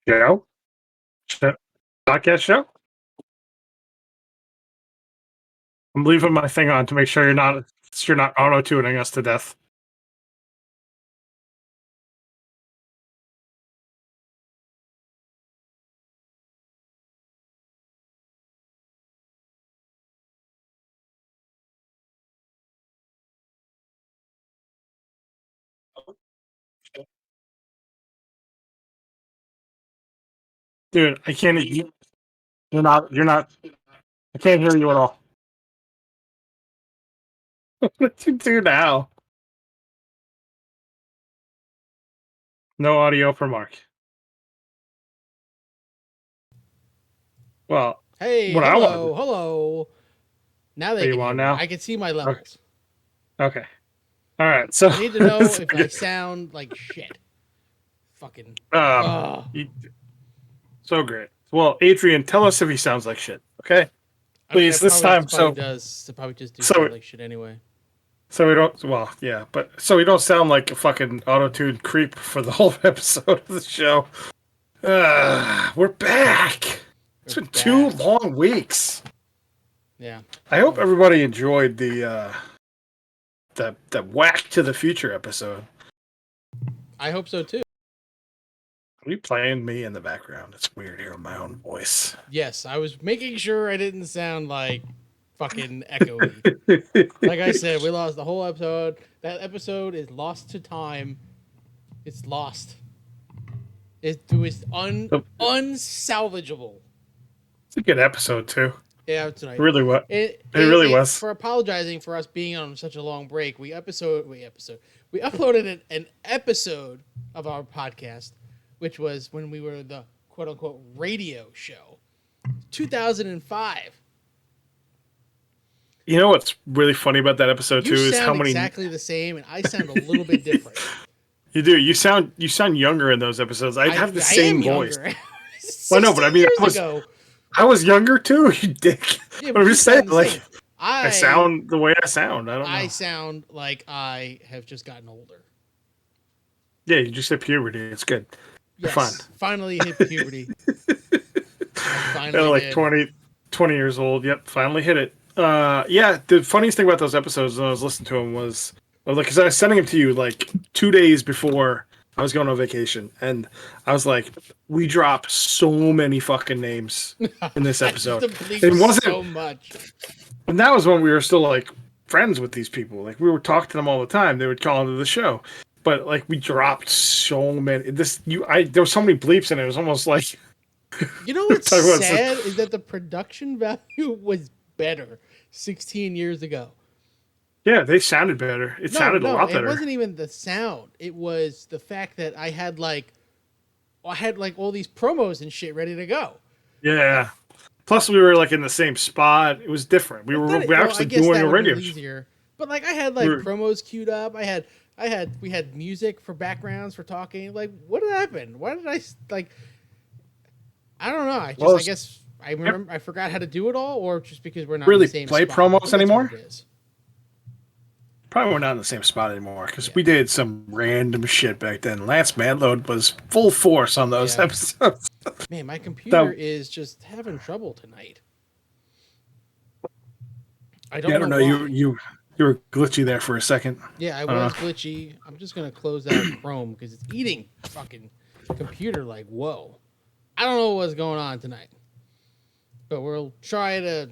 Show? Show? Podcast show? I'm leaving my thing on to make sure you're not auto tuning us to death. Dude, I can't. You're not. You're not. I can't hear you at all. What did you do now? No audio for Mark. Well, Hey, what I hello, wanted. hello. Now Are they you can hear on me. now? I can see my levels. Okay. All right. So I need to know if I sound like shit. Fucking. So great. Well, Adrian, tell us if he sounds like shit. Okay. Please, this time. Probably does. It probably just do sound like shit anyway. So we don't. Well, yeah, but so we don't sound like a fucking auto-tuned creep for the whole episode of the show. We're back. It's been 2 long weeks. Yeah. I hope everybody enjoyed the Whack to the Future episode. I hope so too. Are you playing me in the background? It's weird hearing my own voice. Yes, I was making sure I didn't sound like fucking echoey. Like I said, we lost the whole episode. That episode is lost to time. It's lost. It was unsalvageable. It's a good episode too. Yeah, tonight. It really was. It really was. For apologizing for us being on such a long break, we uploaded an episode of our podcast, which was when we were the quote unquote radio show, 2005. You know what's really funny about that episode too is how many exactly the same, and I sound a little bit different. You do. You sound younger in those episodes. I have the same voice. Well, no, but I mean, I was younger too. You dick. Yeah, but I'm just saying, like, I sound the way I sound. I don't know. I sound like I have just gotten older. Yeah, you just hit puberty. It's good. Yes, finally hit puberty. I finally like did. 20 years old. Yep, finally hit it. Yeah, the funniest thing about those episodes when I was listening to them was like, because I was sending them to you like 2 days before I was going on vacation, and I was like, we dropped so many fucking names in this episode. It wasn't so much. And that was when we were still like friends with these people. Like we were talking to them all the time. They would call into the show, but like we dropped so many. There was so many bleeps, and it was almost like. You know what's sad is that the production value was better 16 years ago. Yeah, they sounded better. It sounded a lot better. It wasn't even the sound. It was the fact that I had like all these promos and shit ready to go. Yeah. Plus, we were like in the same spot. It was different. We were actually doing a radio show. But like I had like promos queued up. We had music for backgrounds for talking. Like, what happened? Why did I like? I don't know. I guess I remember I forgot how to do it all, or just because we're not really in the same play spot. Promos anymore. Probably we're not in the same spot anymore because we did some random shit back then. Lance Manload was full force on those episodes. Man, my computer is just having trouble tonight. I don't know. You were glitchy there for a second. Yeah, I was glitchy. I'm just gonna close out Chrome because it's eating fucking computer like whoa. I don't know what's going on tonight, but we'll try to.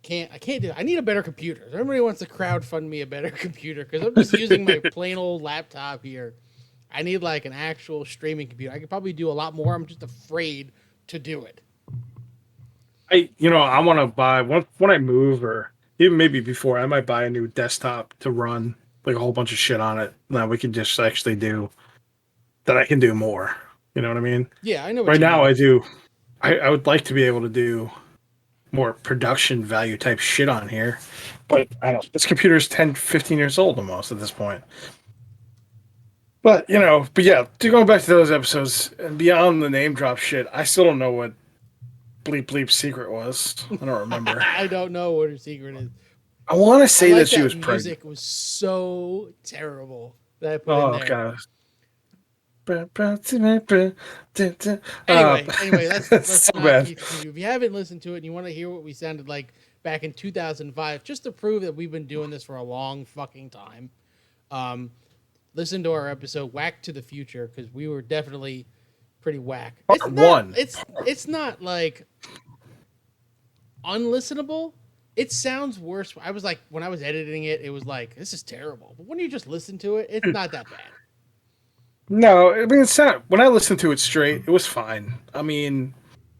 I can't do it. I need a better computer. Everybody wants to crowdfund me a better computer because I'm just using my plain old laptop here. I need like an actual streaming computer. I could probably do a lot more. I'm just afraid to do it. I want to buy when I move, or even maybe before, I might buy a new desktop to run like a whole bunch of shit on it that we can just actually do. That I can do more. You know what I mean? Yeah, I know. Right now, I do. I would like to be able to do more production value type shit on here, but I don't. This computer is 10, 15 years old almost at this point. But yeah, to go back to those episodes and beyond the name drop shit, I still don't know what Bleep Bleep's secret was. I don't remember. I don't know what her secret is. I want to say that she was pregnant. Music was so terrible that I put in there. God. Anyway, let's so not bad. If you haven't listened to it and you want to hear what we sounded like back in 2005, just to prove that we've been doing this for a long fucking time, listen to our episode Whack to the Future, because we were definitely pretty whack. It's not like unlistenable. It sounds worse. I was like, when I was editing it, it was like, this is terrible. But when you just listen to it, it's not that bad. No, I mean, it's not. When I listened to it straight, it was fine. I mean,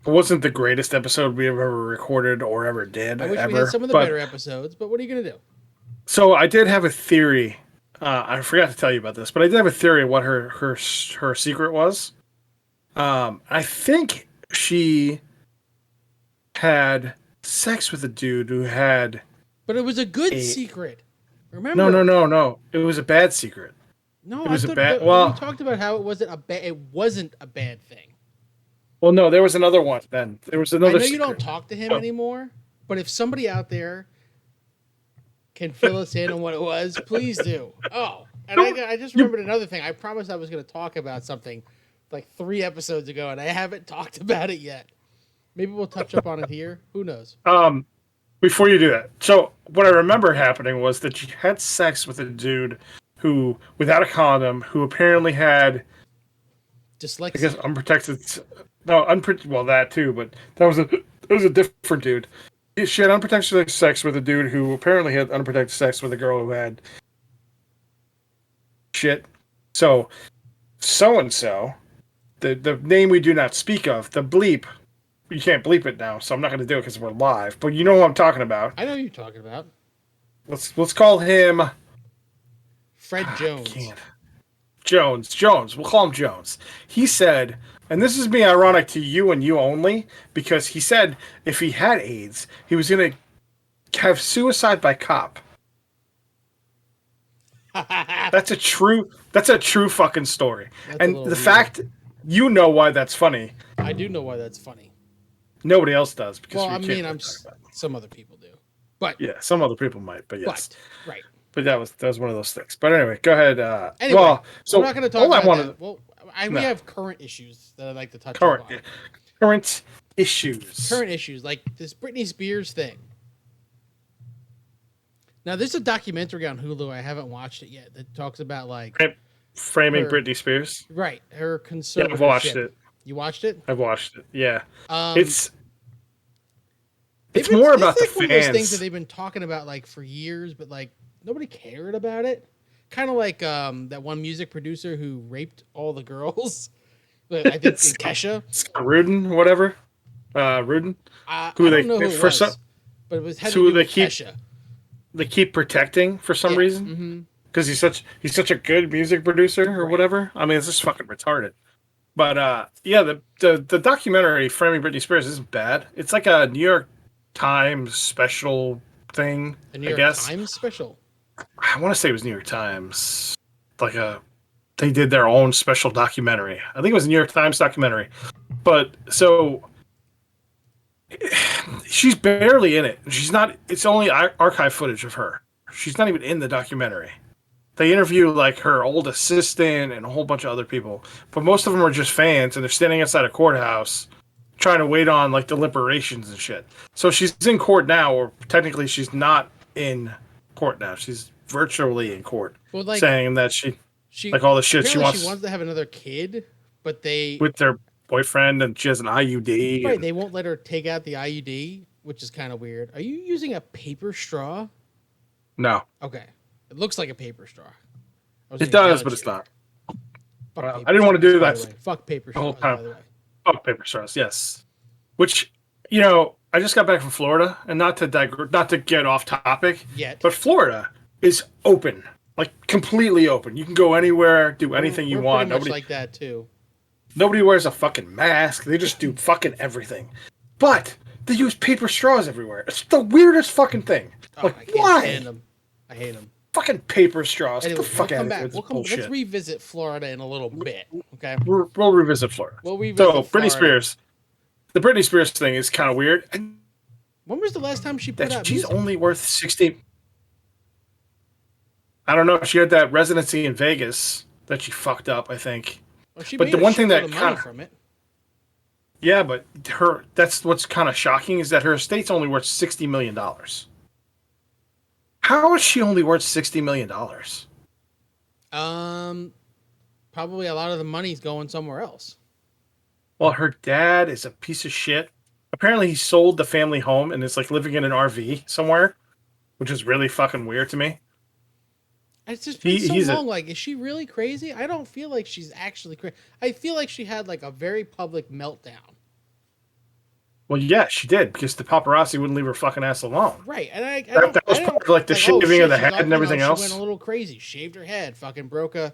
it wasn't the greatest episode we ever recorded or ever did. I wish we had some of the better episodes, but what are you going to do? So I did have a theory. I forgot to tell you about this, but I did have a theory of what her secret was. I think she had sex with a dude who had. But it was a good secret. Remember? No. It was a bad secret. No, it was a bad. Well, we talked about how it wasn't a bad thing. Well, no, there was another one. Then there was another. I know you don't talk to him anymore, but if somebody out there can fill us in on what it was, please do. Oh, and I just remembered another thing. I promised I was going to talk about something like 3 episodes ago, and I haven't talked about it yet. Maybe we'll touch up on it here. Who knows? Before you do that, so what I remember happening was that she had sex with a dude who, without a condom, who apparently had dyslexia. I guess unprotected. No, well, that too, but that was a different dude. She had unprotected sex with a dude who apparently had unprotected sex with a girl who had shit. So and so, the name we do not speak of, the bleep. You can't bleep it now, so I'm not going to do it because we're live. But you know what I'm talking about. I know who you're talking about. Let's call him Fred Jones. Jones. We'll call him Jones. He said, and this is being ironic to you and you only, because he said if he had AIDS, he was going to have suicide by cop. That's a true fucking story. And the fact, you know why that's funny. I do know why that's funny. Nobody else does. Because some other people do. But yeah, some other people might, but yes. Right. But that was one of those things. But anyway, go ahead. Anyway, so we're not going to talk about that. Well, We have current issues that I'd like to touch on. Current issues. Current issues, like this Britney Spears thing. Now, there's a documentary on Hulu. I haven't watched it yet. That talks about like framing Britney Spears. Right, her conservatorship. Yeah, I've watched it. You watched it? I've watched it. Yeah. It's more about the fans. One of those things that they've been talking about like for years, but like nobody cared about it. Kind of like that one music producer who raped all the girls. I think Kesha. Scott Rudin, whatever. Rudin. I don't know who it was, but it was had to do with Kesha. They keep protecting for some reason because he's such a good music producer or whatever. I mean, it's just fucking retarded. But the documentary Framing Britney Spears isn't bad. It's like a New York Times special thing. A New York Times special. I want to say it was New York Times. They did their own special documentary. I think it was a New York Times documentary. But so she's barely in it. She's not. It's only archive footage of her. She's not even in the documentary. They interview like her old assistant and a whole bunch of other people, but most of them are just fans, and they're standing outside a courthouse trying to wait on like deliberations and shit. So she's in court now, or technically she's not in court now. She's virtually in court, saying that she like all the shit she wants. She wants to have another kid, but with their boyfriend, and she has an IUD. Right, they won't let her take out the IUD, which is kind of weird. Are you using a paper straw? No. Okay. It looks like a paper straw. It does, but it's not. I didn't want to do that. Fuck paper straws, by the way. Fuck paper straws, yes. Which, I just got back from Florida, and not to get off topic yet, but Florida is open, like completely open. You can go anywhere, do anything you want. Nobody like that too. Nobody wears a fucking mask. They just do fucking everything. But they use paper straws everywhere. It's the weirdest fucking thing. Why? I hate them. Fucking paper straws. Anyway, Get the fuck out of here. Let's revisit Florida in a little bit. Okay. We'll revisit Florida. Britney Spears. The Britney Spears thing is kind of weird. When was the last time she put out music? She's only worth 60. I don't know. She had that residency in Vegas that she fucked up, I think. Well, but the one thing that kind of from it. Yeah, but that's what's kind of shocking is that her estate's only worth $60 million. How is she only worth $60 million? Probably a lot of the money's going somewhere else. Well, her dad is a piece of shit. Apparently, he sold the family home and is like living in an RV somewhere, which is really fucking weird to me. It's just been so long. Like, is she really crazy? I don't feel like she's actually crazy. I feel like she had like a very public meltdown. Well, yeah, she did, because the paparazzi wouldn't leave her fucking ass alone. Right, and that was part of like the shaving of the head and everything else. She went a little crazy. Shaved her head. Fucking broke a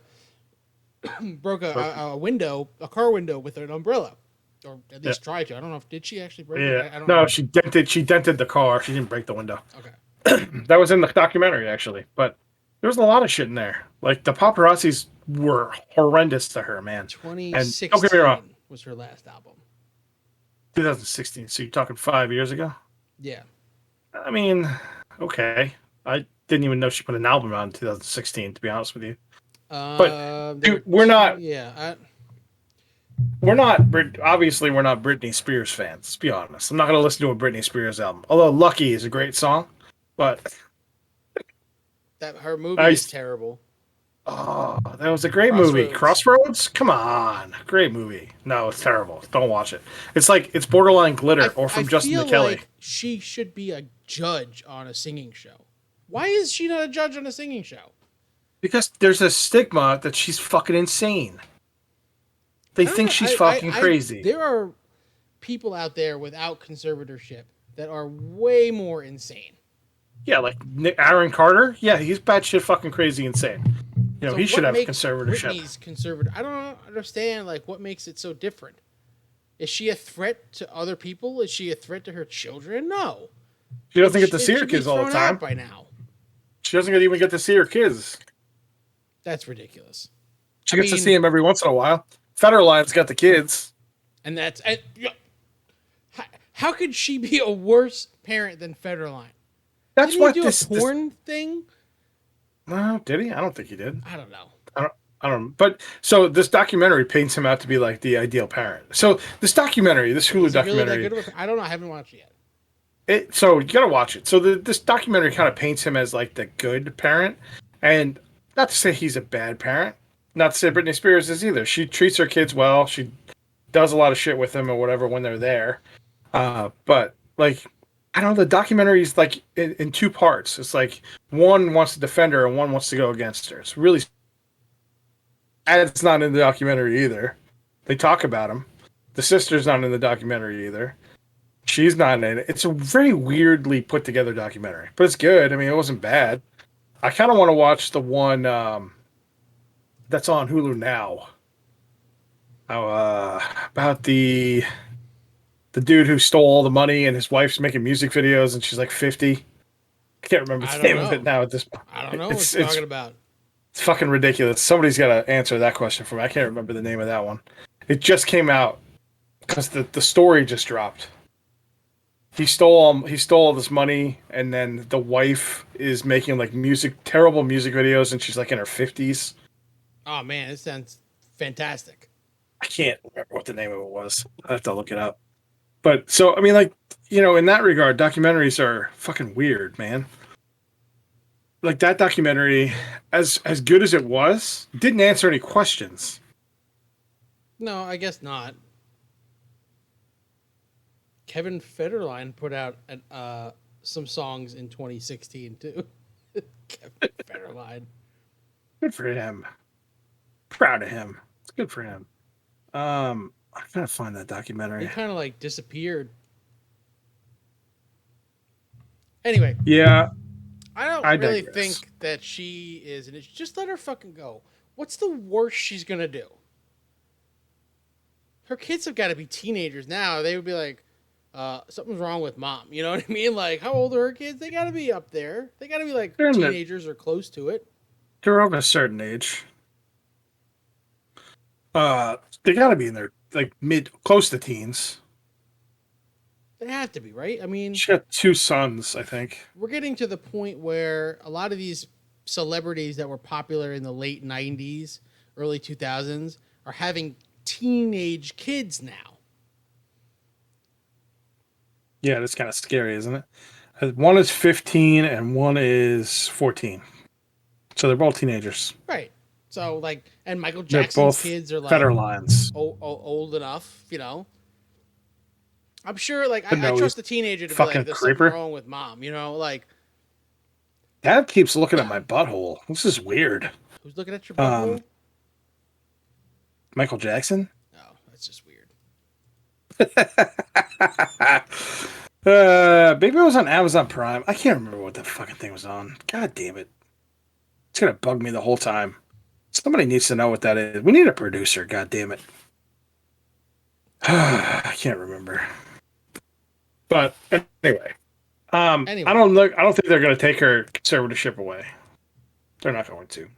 window, a car window with an umbrella, or at least tried to. I don't know if did she actually break it. I don't know. She dented the car. She didn't break the window. Okay, that was in the documentary actually, but there was a lot of shit in there. Like the paparazzis were horrendous to her, man. 2016 don't get me wrong, was her last album. 2016. So you're talking 5 years ago? Yeah. I mean, okay. I didn't even know she put an album out in 2016, to be honest with you. But dude, we're not. Yeah. We're not. Obviously, we're not Britney Spears fans. Let's be honest. I'm not going to listen to a Britney Spears album. Although "Lucky" is a great song, but that her movie is terrible. Oh, that was a great movie. Crossroads? Come on. Great movie. No, it's terrible. Don't watch it. It's like, it's borderline Glitter or from Justin to Kelly. Like she should be a judge on a singing show. Why is she not a judge on a singing show? Because there's a stigma that she's fucking insane. They think she's fucking crazy. There are people out there without conservatorship that are way more insane. Yeah, like Aaron Carter. Yeah, he's batshit fucking crazy insane. So he should have conservatorship. Britney's conservative. I don't understand, like, what makes it so different. Is she a threat to other people? Is she a threat to her children? No. She doesn't get to see her kids all the time. By now, she doesn't even get to see her kids. That's ridiculous. She gets to see them every once in a while. Federline's got the kids, and that's how could she be a worse parent than Federline? That's what this porn thing. No, did he? I don't think he did. I don't know. I don't. But so this documentary paints him out to be like the ideal parent. So this documentary, this Hulu Is he really that documentary, good of I don't know. I haven't watched it yet. so you gotta watch it. So this documentary kind of paints him as like the good parent, and not to say he's a bad parent. Not to say Britney Spears is either. She treats her kids well. She does a lot of shit with them or whatever when they're there. But like, I don't know. The documentary is like in two parts. It's like one wants to defend her and one wants to go against her. It's really, and it's not in the documentary either. They talk about him. The sister's not in the documentary either. She's not in it. It's a very weirdly put together documentary, but it's good. I mean, it wasn't bad. I kind of want to watch the one that's on Hulu now. About the dude who stole all the money and his wife's making music videos and she's like 50. I can't remember the name of it now at this point. I don't know what you're talking about. It's fucking ridiculous. Somebody's got to answer that question for me. I can't remember the name of that one. It just came out because the story just dropped. He stole all this money, and then the wife is making like terrible music videos, and she's like in her 50s. Oh man, it sounds fantastic. I can't remember what the name of it was. I have to look it up. But so I mean, like, in that regard, documentaries are fucking weird, man. Like that documentary, as good as it was, didn't answer any questions. No, I guess not. Kevin Federline put out some songs in 2016 too. Kevin Federline. Good for him. Proud of him. It's good for him. I'm trying to find that documentary. He kind of like disappeared. Anyway. Yeah. I don't really think that she is, and it's just let her fucking go. What's the worst she's gonna do? Her kids have got to be teenagers now. They would be like, something's wrong with mom. You know what I mean? Like, how old are her kids? They got to be up there. They got to be like teenagers or close to it. They're of a certain age. They got to be in their like close to teens. They have to be, right? I mean, she got 2 sons, I think. We're getting to the point where a lot of these celebrities that were popular in the late 90s, early 2000s are having teenage kids now. Yeah, that's kind of scary, isn't it? One is 15 and one is 14. So they're both teenagers. Right. So, like, and Michael Jackson's kids are like Federlines. Old enough, I'm sure, like, I trust the teenager to be like, there's something wrong with mom, like. Dad keeps looking at my butthole. This is weird. Who's looking at your butthole? Michael Jackson? Oh, that's just weird. Maybe it was on Amazon Prime. I can't remember what the fucking thing was on. God damn it. It's going to bug me the whole time. Somebody needs to know what that is. We need a producer, god damn it. I can't remember. But anyway. I don't think they're going to take her conservatorship away. They're not going to.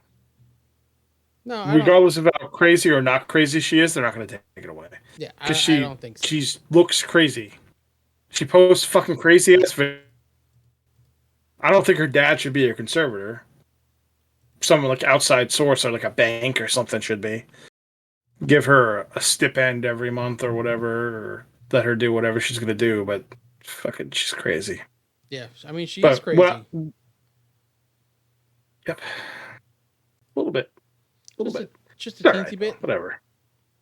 No, regardless of how crazy or not crazy she is, they're not going to take it away. Yeah, I don't think so. She looks crazy. She posts fucking crazy ass videos. I don't think her dad should be a conservator. Someone like outside source or like a bank or something should be. Give her a stipend every month or whatever, or let her do whatever she's going to do. But fucking, she's crazy. Yeah, I mean, she is crazy. Yep. A little bit. Just a teensy bit. Whatever.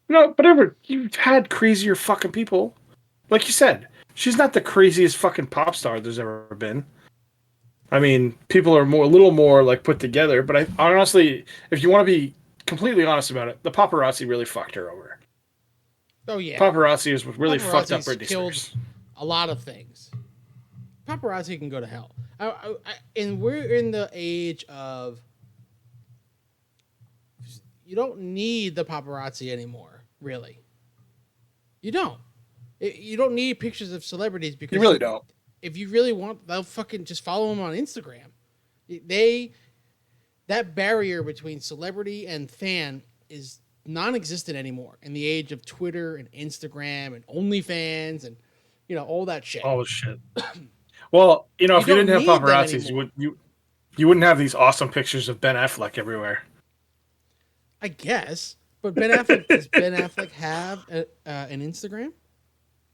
No, whatever. You've had crazier fucking people. Like you said, she's not the craziest fucking pop star there's ever been. I mean, people are a little more like put together, but I honestly, if you want to be completely honest about it, the paparazzi really fucked her over. Oh yeah. Paparazzi is what really fucked up Britney Spears. A lot of things. Paparazzi can go to hell. And we're in the age of you don't need the paparazzi anymore, really. You don't. You don't need pictures of celebrities because you really don't. If you really want, they'll fucking just follow them on Instagram. That barrier between celebrity and fan is non-existent anymore in the age of Twitter and Instagram and OnlyFans and all that shit. All the shit. Well, if you didn't have paparazzis, you wouldn't have these awesome pictures of Ben Affleck everywhere. I guess. But does Ben Affleck have an Instagram?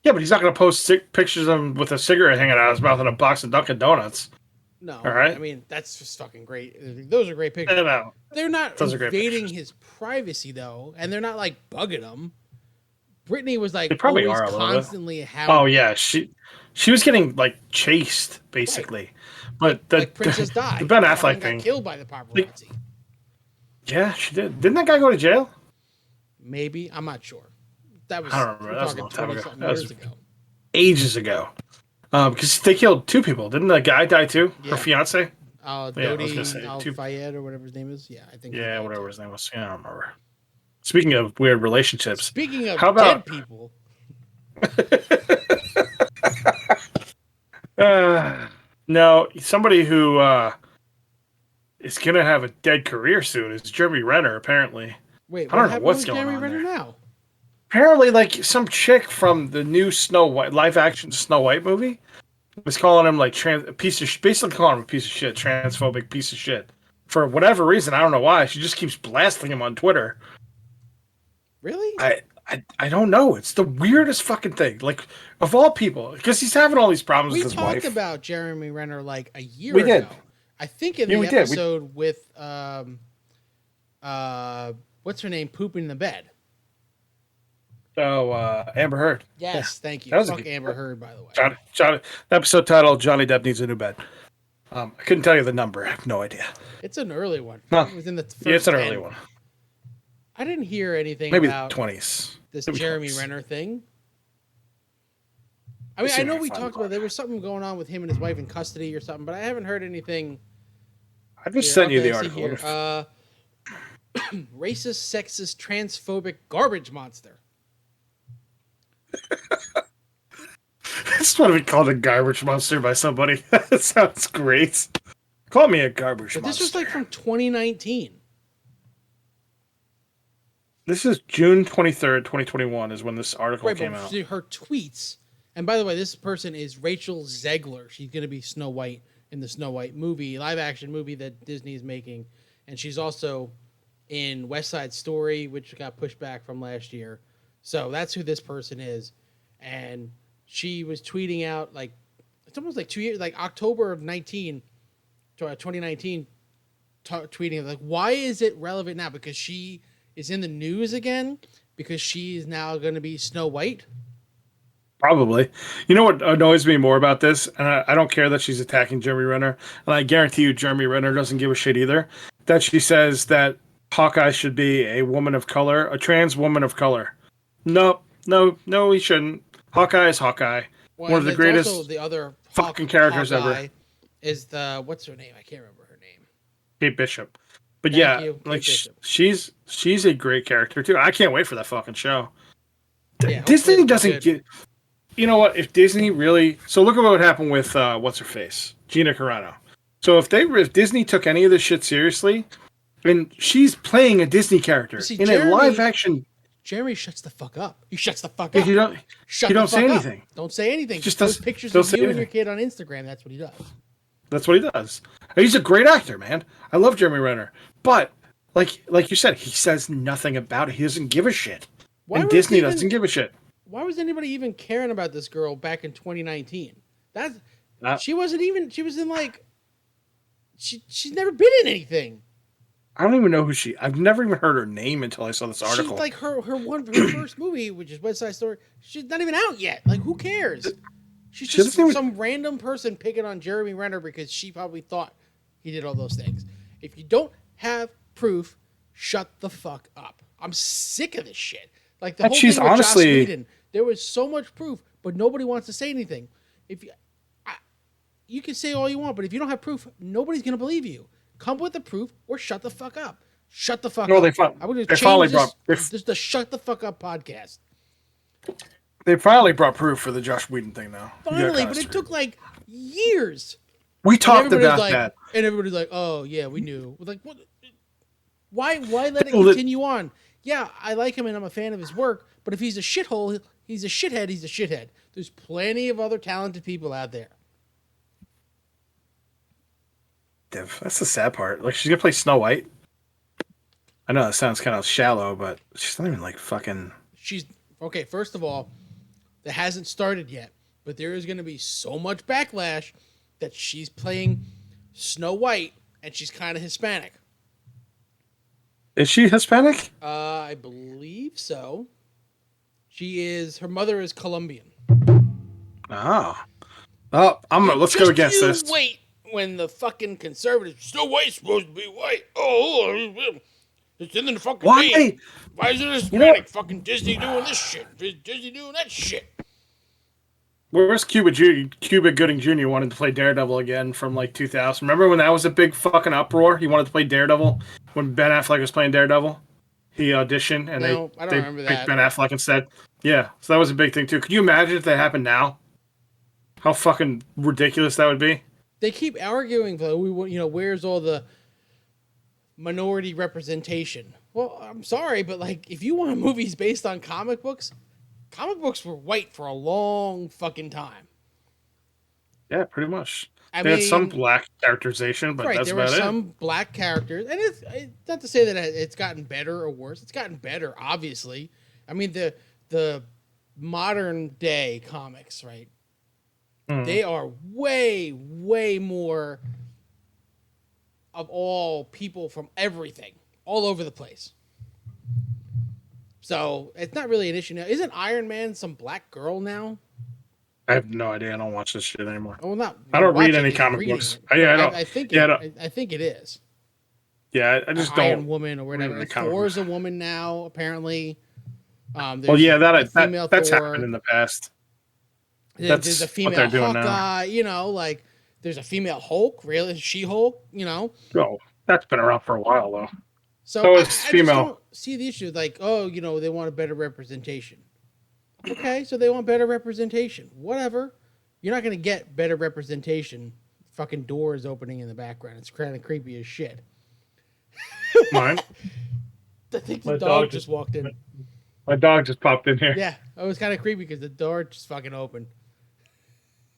Yeah, but he's not going to post pictures of him with a cigarette hanging out of his mouth and a box of Dunkin' Donuts. No, all right. I mean that's just fucking great. Those are great pictures. No, they're not invading his privacy though, and they're not like bugging him. Brittany was like always constantly hounding. Oh yeah, she was getting like chased basically, right. But like Princess Di, the Ben Affleck thing got killed by the paparazzi. Yeah, she did. Didn't that guy go to jail? Maybe, I'm not sure. That was I don't remember. That was a long time ago. That was years ago. Ages ago. Because they killed two people. Didn't the guy die too? Yeah. Her fiance? Dodi Al-Fayed or whatever his name is. Yeah, I think. Yeah, whatever his name was. Yeah, I don't remember. Speaking of weird relationships. Speaking of dead people. No, somebody who is going to have a dead career soon is Jeremy Renner, apparently. Wait, I don't know what's going on there. Now? Apparently, like, some chick from the new Snow White, live-action Snow White movie was calling him, like, basically calling him a piece of shit, transphobic piece of shit. For whatever reason, I don't know why. She just keeps blasting him on Twitter. Really? I don't know. It's the weirdest fucking thing. Like, of all people, because he's having all these problems with his wife. We talked about Jeremy Renner, like, a year ago. We did. I think in the episode with, what's her name, pooping in the bed. Oh, Amber Heard. Yes, thank you. Fuck Amber Heard, by the way. Johnny, episode title, Johnny Depp Needs a New Bed. I couldn't tell you the number. I have no idea. It's an early one. No. It was in the first it's an 10. early one. I didn't hear anything Maybe about 20s. This Maybe Jeremy 20s. Renner thing. I mean, I know we talked about there was something going on with him and his wife in custody or something, but I haven't heard anything. I just sent you the article. Racist, sexist, transphobic garbage monster. I just want to be called a garbage monster by somebody. That sounds great. Call me a garbage monster. This was like from 2019. This is June 23rd, 2021 is when this article came out. Her tweets, and by the way, this person is Rachel Zegler. She's going to be Snow White in the Snow White movie, live action movie that Disney is making. And she's also in West Side Story, which got pushed back from last year. So that's who this person is. And she was tweeting out, like, it's almost like 2 years, like October of 2019, tweeting, like, why is it relevant now? Because she is in the news again? Because she is now going to be Snow White? Probably. You know what annoys me more about this? And I don't care that she's attacking Jeremy Renner. And I guarantee you Jeremy Renner doesn't give a shit either. That she says that Hawkeye should be a woman of color, a trans woman of color. No, he shouldn't. Hawkeye is Hawkeye. Well, one of the greatest also the other fucking characters Hawkeye ever. Is the, what's her name? I can't remember her name. Kate Bishop. But like she's a great character too. I can't wait for that fucking show. Yeah, Disney doesn't get. You know what? If Disney really, so look at what happened with what's her face, Gina Carano. So if Disney took any of this shit seriously, and she's playing a Disney character in a live action. Jeremy shuts the fuck up. He shuts the fuck up. You don't say anything. Don't say anything. Just post pictures of you and your kid on Instagram. That's what he does. That's what he does. He's a great actor, man. I love Jeremy Renner. But like you said, he says nothing about it. He doesn't give a shit. And Disney doesn't give a shit. Why was anybody even caring about this girl back in 2019? She wasn't even. She was in like. She's ne's never been in anything. I don't even know who I've never even heard her name until I saw this article. She's like her first movie, which is West Side Story. She's not even out yet. Like, who cares? She's just some random person picking on Jeremy Renner because she probably thought he did all those things. If you don't have proof, shut the fuck up. I'm sick of this shit. Like the whole thing with Joss Whedon, there was so much proof, but nobody wants to say anything. You can say all you want, but if you don't have proof, nobody's gonna believe you. Come with the proof or shut the fuck up. Shut the fuck up. They finally brought this is the Shut the Fuck Up podcast. They finally brought proof for the Josh Whedon thing now. Finally, but it took like years. We talked about that. And everybody's like, oh yeah, we knew. We're like, what? Why let it continue on? Yeah, I like him and I'm a fan of his work, but if he's a shithole, he's a shithead, he's a shithead. There's plenty of other talented people out there. That's the sad part. Like, she's gonna play Snow White. I know that sounds kind of shallow, but she's not even like fucking. She's okay. First of all, that hasn't started yet, but there is going to be so much backlash that she's playing Snow White and she's kind of Hispanic. Is she Hispanic? I believe so. She is. Her mother is Colombian. Oh. Oh, let's go against this. Wait, when the fucking conservatives, Snow White's supposed to be white. Oh, it's in the fucking name. Why is it Hispanic? Fucking Disney doing this shit. Disney doing that shit. Where's Cuba Gooding Jr. wanted to play Daredevil again from like 2000? Remember when that was a big fucking uproar? He wanted to play Daredevil when Ben Affleck was playing Daredevil. He auditioned and I don't remember that. Ben Affleck instead. Yeah, so that was a big thing too. Could you imagine if that happened now? How fucking ridiculous that would be. They keep arguing though. Where's all the minority representation? Well, I'm sorry, but like, if you want movies based on comic books were white for a long fucking time. Yeah, pretty much. They had some black characterization, but that's about it. There were some black characters, and it's not to say that it's gotten better or worse. It's gotten better, obviously. I mean, the modern day comics, right? They are way, way more of all people from everything, all over the place. So it's not really an issue now. Isn't Iron Man some black girl now? I have no idea. I don't watch this shit anymore. Well, not. I don't read any comic books. I don't. I think it is. Yeah, I just don't. Iron Woman or whatever. Thor's a woman now, apparently. Well, yeah, that's happened in the past. There's a female Hawkeye, like there's a female Hulk, really She-Hulk, Oh, that's been around for a while though. So I just don't see the issue. Like, they want a better representation. Okay, so they want better representation. Whatever. You're not gonna get better representation. Fucking doors opening in the background. It's kind of creepy as shit. Mine. I think the dog just walked in. My dog just popped in here. Yeah, it was kind of creepy because the door just fucking opened.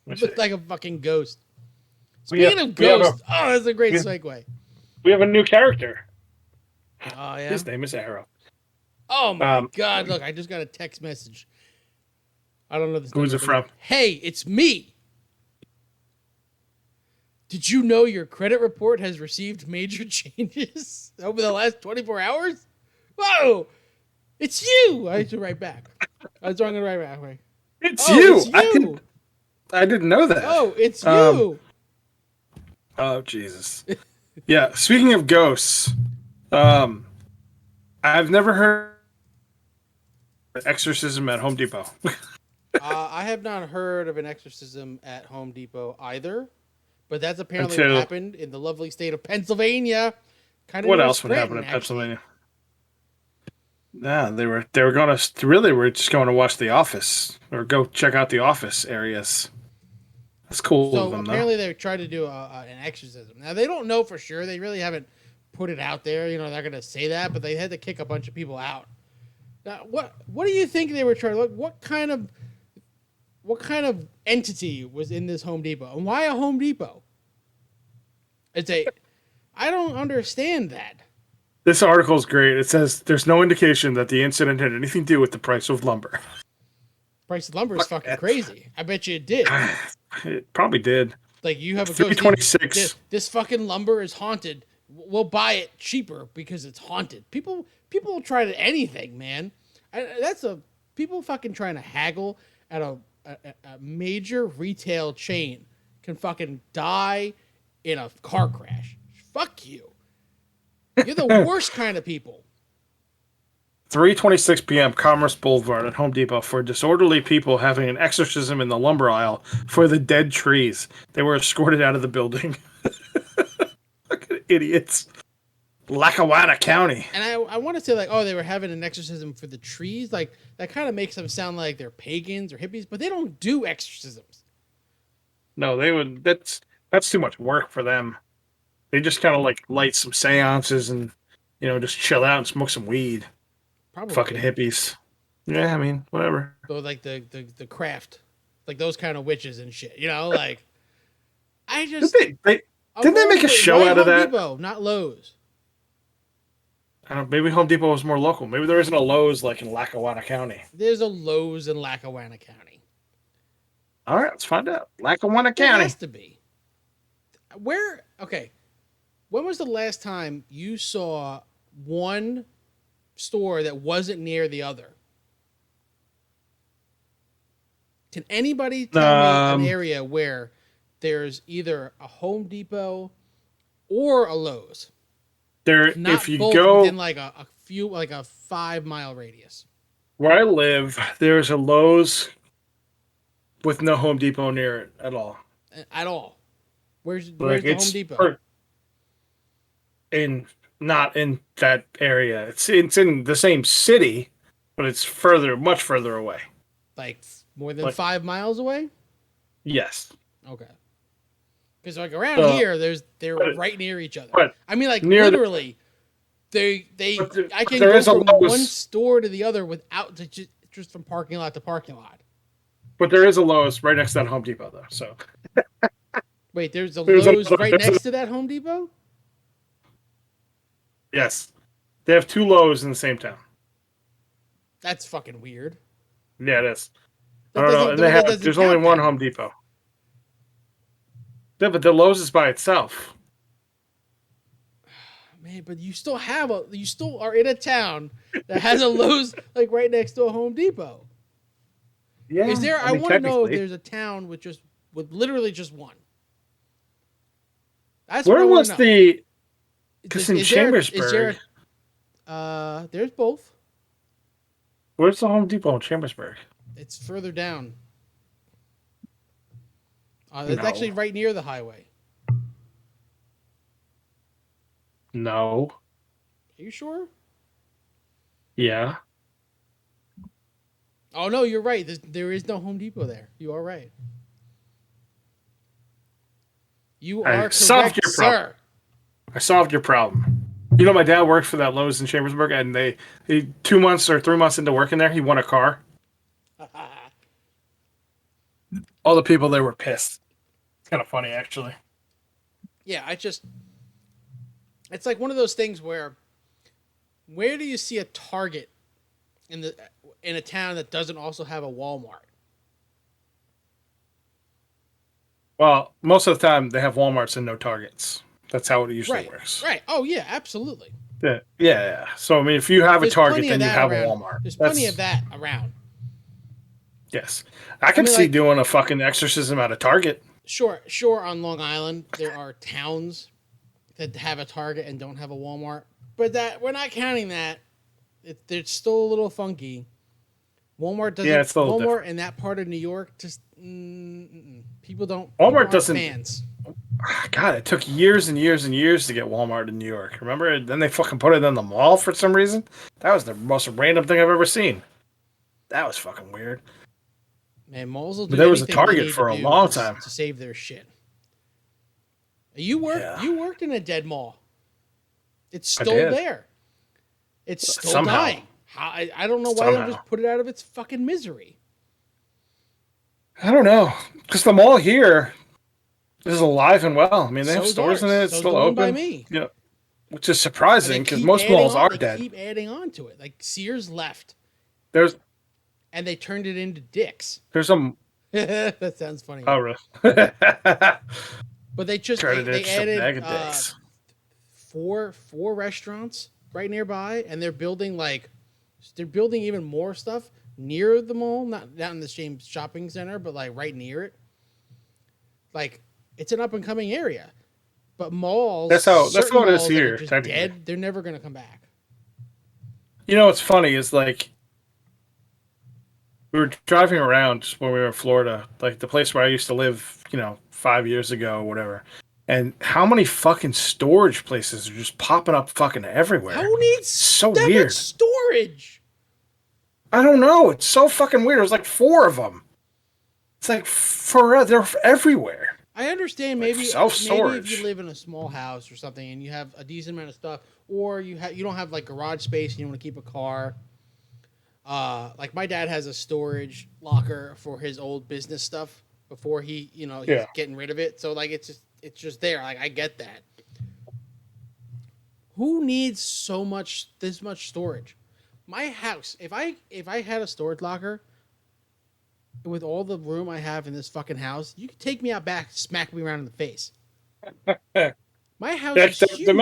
It looked like a fucking ghost. Speaking of ghosts, that's a great segue. We have a new character. Oh, yeah? His name is Arrow. Oh, my God. Look, I just got a text message. I don't know this. Who's it from? Hey, it's me. Did you know your credit report has received major changes over the last 24 hours? Whoa! It's you! I should write back. I was wrong to write back. Right? It's you! I didn't know that. Oh, it's you! Oh, Jesus. Yeah, speaking of ghosts, I've never heard of exorcism at Home Depot. I have not heard of an exorcism at Home Depot either, but that's apparently what happened in the lovely state of Pennsylvania. What else would happen in Pennsylvania? Yeah, they were going to really were just going to watch The Office or go check out the Office areas. That's cool. So apparently they tried to do an exorcism. Now they don't know for sure. They really haven't put it out there. They're going to say that, but they had to kick a bunch of people out. Now, what do you think they were trying to look? What kind of entity was in this Home Depot, and why a Home Depot? I don't understand that. This article is great. It says there's no indication that the incident had anything to do with the price of lumber. Price of lumber is fucking crazy. I bet you it did. It probably did. Like you have a $326. This fucking lumber is haunted. We'll buy it cheaper because it's haunted. People will try to anything, man. People fucking trying to haggle at a major retail chain can fucking die in a car crash. Fuck you. You're the worst kind of people. 3:26 p.m. Commerce Boulevard at Home Depot for disorderly people having an exorcism in the lumber aisle for the dead trees. They were escorted out of the building. Fucking idiots. Lackawanna County. And I want to say they were having an exorcism for the trees. Like that kind of makes them sound like they're pagans or hippies, but they don't do exorcisms. No, they would. That's too much work for them. They just kind of light some seances and just chill out and smoke some weed. Probably. Fucking hippies. Yeah, I mean, whatever. So the craft, like those kind of witches and shit. I just did they make a show out of that? Depot, not Lowe's. I don't. Maybe Home Depot was more local. Maybe there isn't a Lowe's like in Lackawanna County. There's a Lowe's in Lackawanna County. All right, let's find out. Lackawanna There County. has to be. Where? Okay. When was the last time you saw one store that wasn't near the other? Can anybody tell me an area where there's either a Home Depot or a Lowe's? There, Not if you both go within like a 5-mile radius. where I live, there's a Lowe's with no Home Depot near it at all. At all. Where's Like the Home Depot? Not in that area. It's in the same city, but it's much further away. Like more than 5 miles away? Yes. Okay. Because like around here, they're right near each other. I mean, like literally, I can go from one store to the other without just from parking lot to parking lot. But there is a Lowe's right next to that Home Depot, though. So. Wait, there's a Lowe's right next to that Home Depot? Yes. They have 2 Lowe's in the same town. That's fucking weird. Yeah, it is. I don't know. And there's only one Home Depot. Yeah, but the Lowe's is by itself. Man, but you still are in a town that has a Lowe's like right next to a Home Depot. Yeah. Is there? I want to know if there's a town with literally just one. That's where was the? Because in Chambersburg, there's both. Where's the Home Depot in Chambersburg? It's further down. It's actually right near the highway. No. Are you sure? Yeah. Oh no, you're right. There is no Home Depot there. You are right. You are correct, sir. I solved your problem. You know, my dad worked for that Lowe's in Chambersburg, and they 2 months or 3 months into working there, he won a car. All the people there were pissed. It's kind of funny, actually. Yeah, it's like one of those things where do you see a Target in a town that doesn't also have a Walmart? Well, most of the time they have Walmarts and no Targets. That's how it usually works. Right. Oh yeah, absolutely. Yeah. So I mean, if you have a Target, then you have a Walmart. There's plenty of that around. Yes, I can see doing a fucking exorcism at a Target. Sure. On Long Island, there are towns that have a Target and don't have a Walmart, but that we're not counting that. It's still a little funky. Walmart doesn't. Yeah, it's a little Walmart different. in that part of New York just people don't. Walmart doesn't. Fans. God, it took years and years and years to get Walmart in New York. Remember? Then they fucking put it in the mall for some reason. That was the most random thing I've ever seen. That was fucking weird. Man, malls will do there was a Target for a long time to save their shit. You worked in a dead mall. It's still there. It's still dying. I don't know why they just put it out of its fucking misery. I don't know. Because the mall here is alive and well. I mean, they have stores in it. It's still open. By me. Yeah, which is surprising because most malls are dead. They keep adding on to it. Like Sears left. And they turned it into Dick's. There's some. That sounds funny. Oh, really? But they added 4 restaurants right nearby, and they're building even more stuff near the mall, not in the same shopping center, but like right near it. Like it's an up and coming area, but malls. That's how it is here. Dead. They're never gonna come back. You know what's funny is like. We were driving around when we were in Florida, like the place where I used to live, 5 years ago or whatever. And how many fucking storage places are just popping up fucking everywhere? Who needs so weird storage? I don't know. It's so fucking weird. There's like 4 of them. It's like they're everywhere. I understand maybe if you live in a small house or something and you have a decent amount of stuff, or you don't have like garage space and you want to keep a car. Like my dad has a storage locker for his old business stuff before he's getting rid of it. So like it's just there. Like I get that. Who needs this much storage? My house, if I had a storage locker with all the room I have in this fucking house, you could take me out back, smack me around in the face. My house is huge.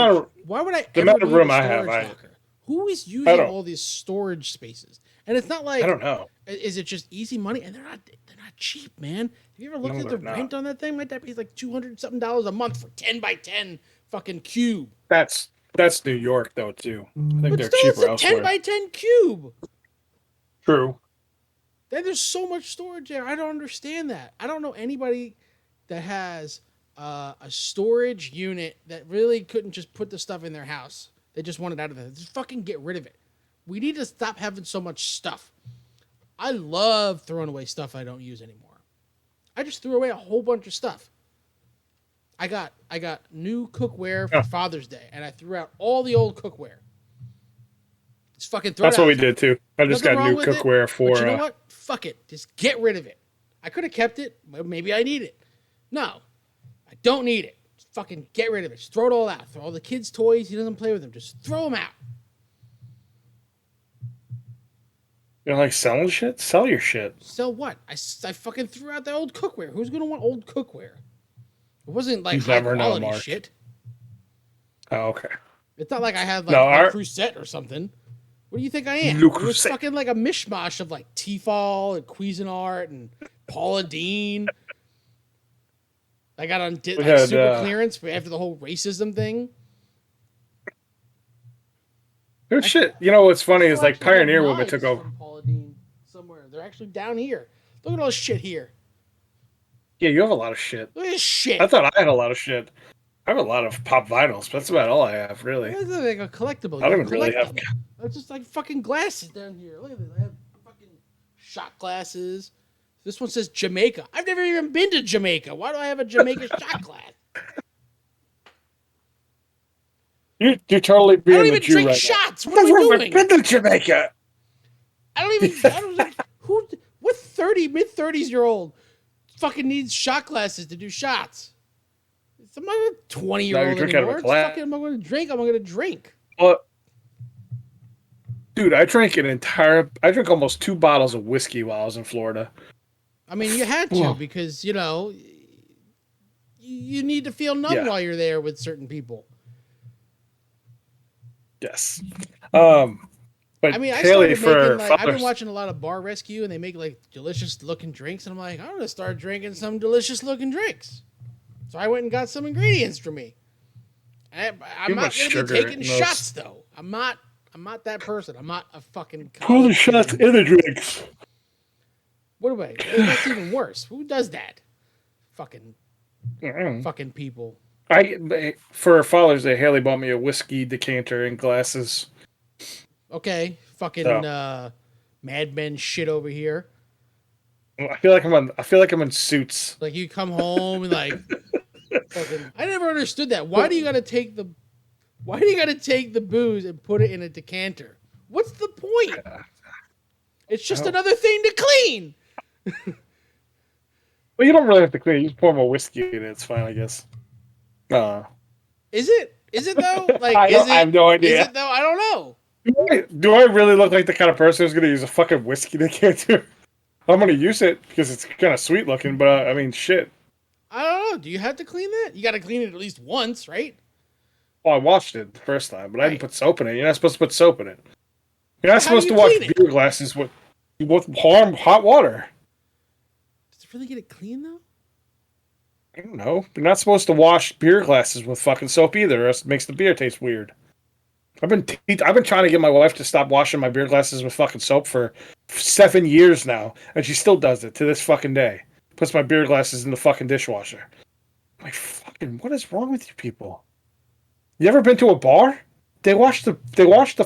Why would I ever need a storage locker? Who is using all these storage spaces? And it's not like, I don't know. Is it just easy money? And they're not cheap, man. Have you ever looked at the rent on that thing? Might that be like $200 something a month for 10 by 10 fucking cube? That's New York though too. I think they're cheaper elsewhere. 10 by 10 cube. True. Then there's so much storage there. I don't understand that. I don't know anybody that has a storage unit that really couldn't just put the stuff in their house. They just want it out of there. Just fucking get rid of it. We need to stop having so much stuff. I love throwing away stuff I don't use anymore. I just threw away a whole bunch of stuff. I got new cookware for Father's Day, and I threw out all the old cookware. Just fucking throw it out. That's what we did too. I just got new cookware for. But you know what? Fuck it. Just get rid of it. I could have kept it, but maybe I need it. No, I don't need it. Just fucking get rid of it. Just throw it all out. Throw all the kids' toys. He doesn't play with them. Just throw them out. You don't like selling shit? Sell your shit. Sell what? I fucking threw out the old cookware. Who's gonna want old cookware? It wasn't like high quality shit. Oh, okay. It's not like I had like a Crusette or something. What do you think I am? It was fucking like a mishmash of like Tefal and Cuisinart and Paula Deen. I got on super clearance after the whole racism thing. Good shit. You know what's funny is like Pioneer Woman took over. Paula Deen somewhere. They're actually down here. Look at all this shit here. Yeah, you have a lot of shit. Look at this shit. I thought I had a lot of shit. I have a lot of pop vinyls, but that's about all I have, really. It's like a collectible. I don't even really have. It's just like fucking glasses down here. Look at this. I have fucking shot glasses. This one says Jamaica. I've never even been to Jamaica. Why do I have a Jamaica shot glass? You're totally being the Jew right now. I don't even drink shots. What are we doing? Been to Jamaica. What mid-30s-year-old fucking needs shot glasses to do shots? I'm not a 20-year-old anymore. I'm not going to drink. I'm going to drink. Dude, I drank almost 2 bottles of whiskey while I was in Florida. I mean, you had to because, you know, you need to feel numb while you're there with certain people. Yes. But I mean, I've been watching a lot of Bar Rescue, and they make like delicious looking drinks, and I'm like, I'm gonna start drinking some delicious looking drinks. So I went and got some ingredients for me. I'm not gonna be taking shots though. I'm not that person. I'm not a fucking. Pour the shots in the drinks. What do I? That's even worse. Who does that? Fucking people. For Father's Day, Haley bought me a whiskey decanter and glasses. Okay, fucking Mad Men shit over here. I feel like I'm in Suits. Like you come home and like, fucking. I never understood that. Why do you gotta take the booze and put it in a decanter? What's the point? It's just another thing to clean. Well, you don't really have to clean. You just pour more whiskey in it. It's fine, I guess. Is it? Is it though? Like, I have no idea. Is it though? I don't know. Do I really look like the kind of person who's going to use a fucking whiskey decanter? I'm going to use it because it's kind of sweet looking, but I mean, shit. I don't know. Do you have to clean that? You got to clean it at least once, right? Well, I washed it the first time, but I didn't put soap in it. You're not supposed to put soap in it. You're not supposed to wash beer glasses with hot water. Does it really get it clean though? I don't know. You're not supposed to wash beer glasses with fucking soap either, or else it makes the beer taste weird. I've been trying to get my wife to stop washing my beer glasses with fucking soap for 7 years now, and she still does it to this fucking day. Puts my beer glasses in the fucking dishwasher. I'm like, fucking, what is wrong with you people? You ever been to a bar? They wash the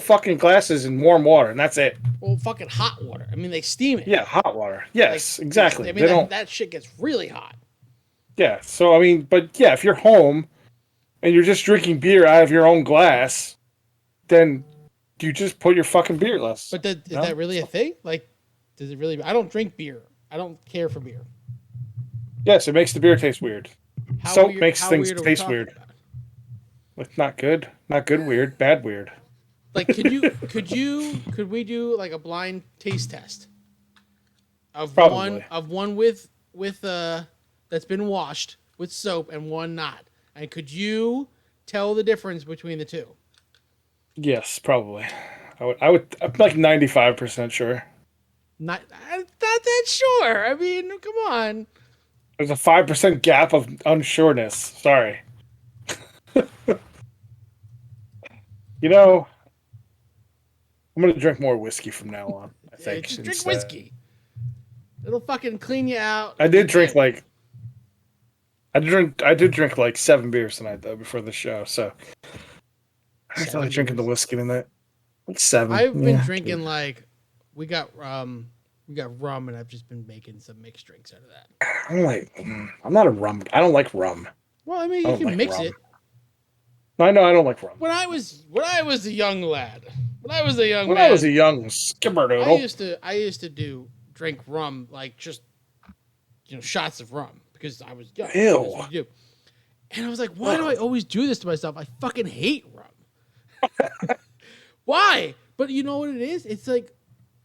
fucking glasses in warm water, and that's it. Well, fucking hot water. I mean, they steam it. Yeah, hot water. Yes, like, exactly. I mean, that shit gets really hot. Yeah, so I mean, but yeah, if you're home and you're just drinking beer out of your own glass, then you just put your fucking beer glass. But is that really a thing? Like, does it really? I don't drink beer. I don't care for beer. Yes, it makes the beer taste weird. Soap makes things taste weird. Like not good, weird, bad weird. Like, could we do like a blind taste test of Probably. one with that's been washed with soap and one not? And could you tell the difference between the two? Yes, probably. I'm like 95% sure. I'm not that sure. I mean, come on. There's a 5% gap of unsureness. Sorry. You know, I'm gonna drink more whiskey from now on. I think Just drink instead. whiskey. It'll fucking clean you out. I did drink like I did drink like 7 beers tonight though before the show, so I felt like 7 drinking the beers. whiskey tonight. Like seven, I've been yeah. drinking like we got rum, and I've just been making some mixed drinks out of that. I'm not a rum. I don't like rum. Well, I mean, I you don't can like mix rum. it. I know I don't like rum. When I was a young lad, when I was a young When I was a man, young skipperdoodle, I used to drink rum like just shots of rum because I was young. ew. That's what you do. And I was like, why do I always do this to myself? I fucking hate rum. Why? But you know what it is? It's like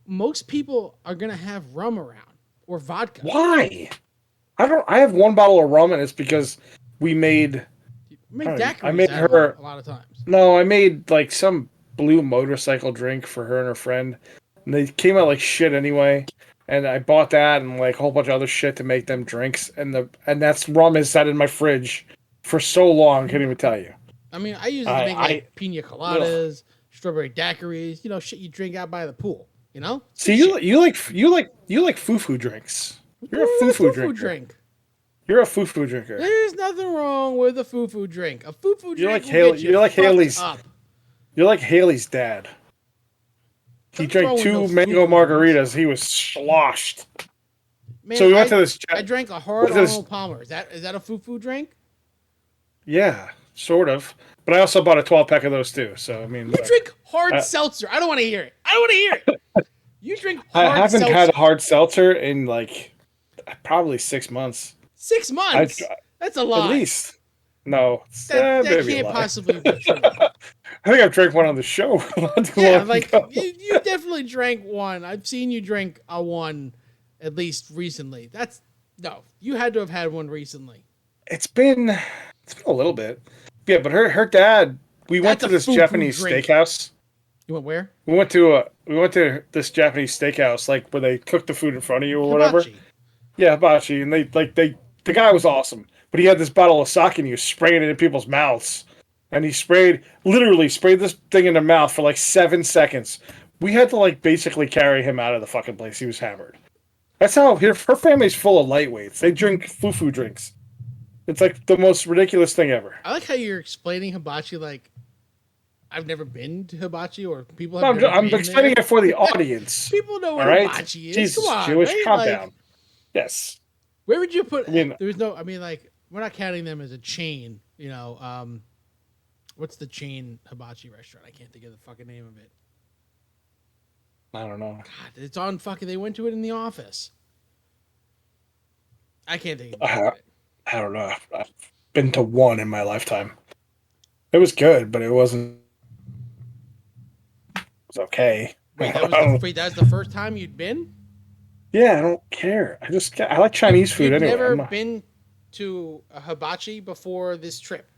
most people are gonna have rum around or vodka. Why? I have one bottle of rum, and it's because we made. I made her a lot of times. No, I made like some blue motorcycle drink for her and her friend. And they came out like shit anyway. And I bought that and like a whole bunch of other shit to make them drinks. And that's rum has sat in my fridge for so long, I can't even tell you. I mean, I use it to make like pina coladas, strawberry daiquiris, shit you drink out by the pool. See, you like foo-foo drinks. You're a foo-foo drinker. You're a foo-foo drinker. There's nothing wrong with a foo-foo drink. A foo-foo drink. You're like Haley's. Up. You're like Haley's dad. He drank 2 mango margaritas. Drinks. He was sloshed. Man, so we went to this. I drank a hard Arnold Palmer. Is that a foo-foo drink? Yeah, sort of. But I also bought a 12-pack of those too. So I mean, you drink hard seltzer. I don't want to hear it. You drink hard seltzer. I haven't had a hard seltzer in like probably 6 months. 6 months? That's a lie. At least. No. That can't possibly be true. I think I've drank one on the show. You definitely drank one. I've seen you drink a one at least recently. You had to have had one recently. It's been a little bit. Yeah, but her dad, we went to this Japanese steakhouse. You went where? We went to this Japanese steakhouse, like where they cook the food in front of you or whatever. Yeah, hibachi, and the guy was awesome, but he had this bottle of sake and he was spraying it in people's mouths, and he literally sprayed this thing in their mouth for like 7 seconds. We had to like basically carry him out of the fucking place. He was hammered. That's how her family's full of lightweights. They drink foo-foo drinks. It's like the most ridiculous thing ever. I like how you're explaining hibachi like I've never been to hibachi or people have I'm explaining it for the audience. People know what hibachi is. Jesus, come on, Jewish, right? calm down. Yes. Where would you put? There's no. I mean, like we're not counting them as a chain. What's the chain hibachi restaurant? I can't think of the fucking name of it. I don't know. God, it's on fucking. They went to it in the office. I can't think of it. I don't know. I've been to one in my lifetime. It was good, but it wasn't. It was okay. Wait, that was the first time you'd been? Yeah, I don't care. I like Chinese food anyway. You've never been to a hibachi before this trip?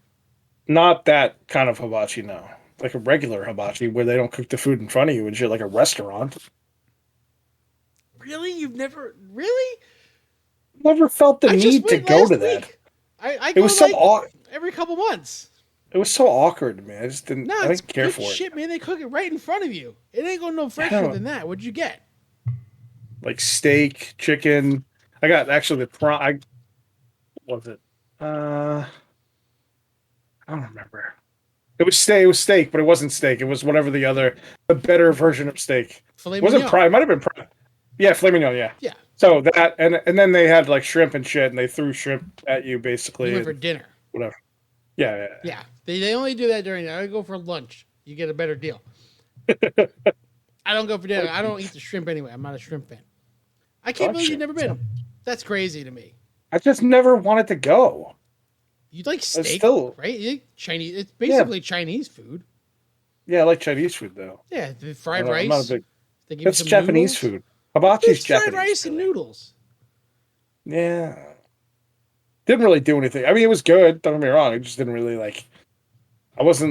Not that kind of hibachi, no. Like a regular hibachi where they don't cook the food in front of you and shit, like a restaurant. Really? You've never really? Never felt the need to go to that. I go like every couple months. It was so awkward, man. I just didn't. I didn't care for it. Shit, man. They cook it right in front of you. It ain't going no fresher than that. What'd you get? Like steak, chicken. I got actually the prawn. What was it? I don't remember. It was steak, but it wasn't steak. It was whatever the better version of steak. Filet wasn't prime. It might have been prime. Yeah, filet mignon. Yeah. Yeah. So that and then they had like shrimp and shit, and they threw shrimp at you basically. You went for dinner. Whatever. Yeah. Yeah. They only do that during. I go for lunch. You get a better deal. I don't go for dinner. I don't eat the shrimp anyway. I'm not a shrimp fan. I can't believe you've never been. That's crazy to me. I just never wanted to go. You like steak, right? You like Chinese. It's basically Chinese food. Yeah, I like Chinese food though. Yeah, the fried rice. I'm not a big. They give you some Japanese noodles. food. Hibachi's It's Japanese. fried rice and noodles. Yeah. Didn't really do anything. I mean, it was good. Don't get me wrong. It just didn't really like. I was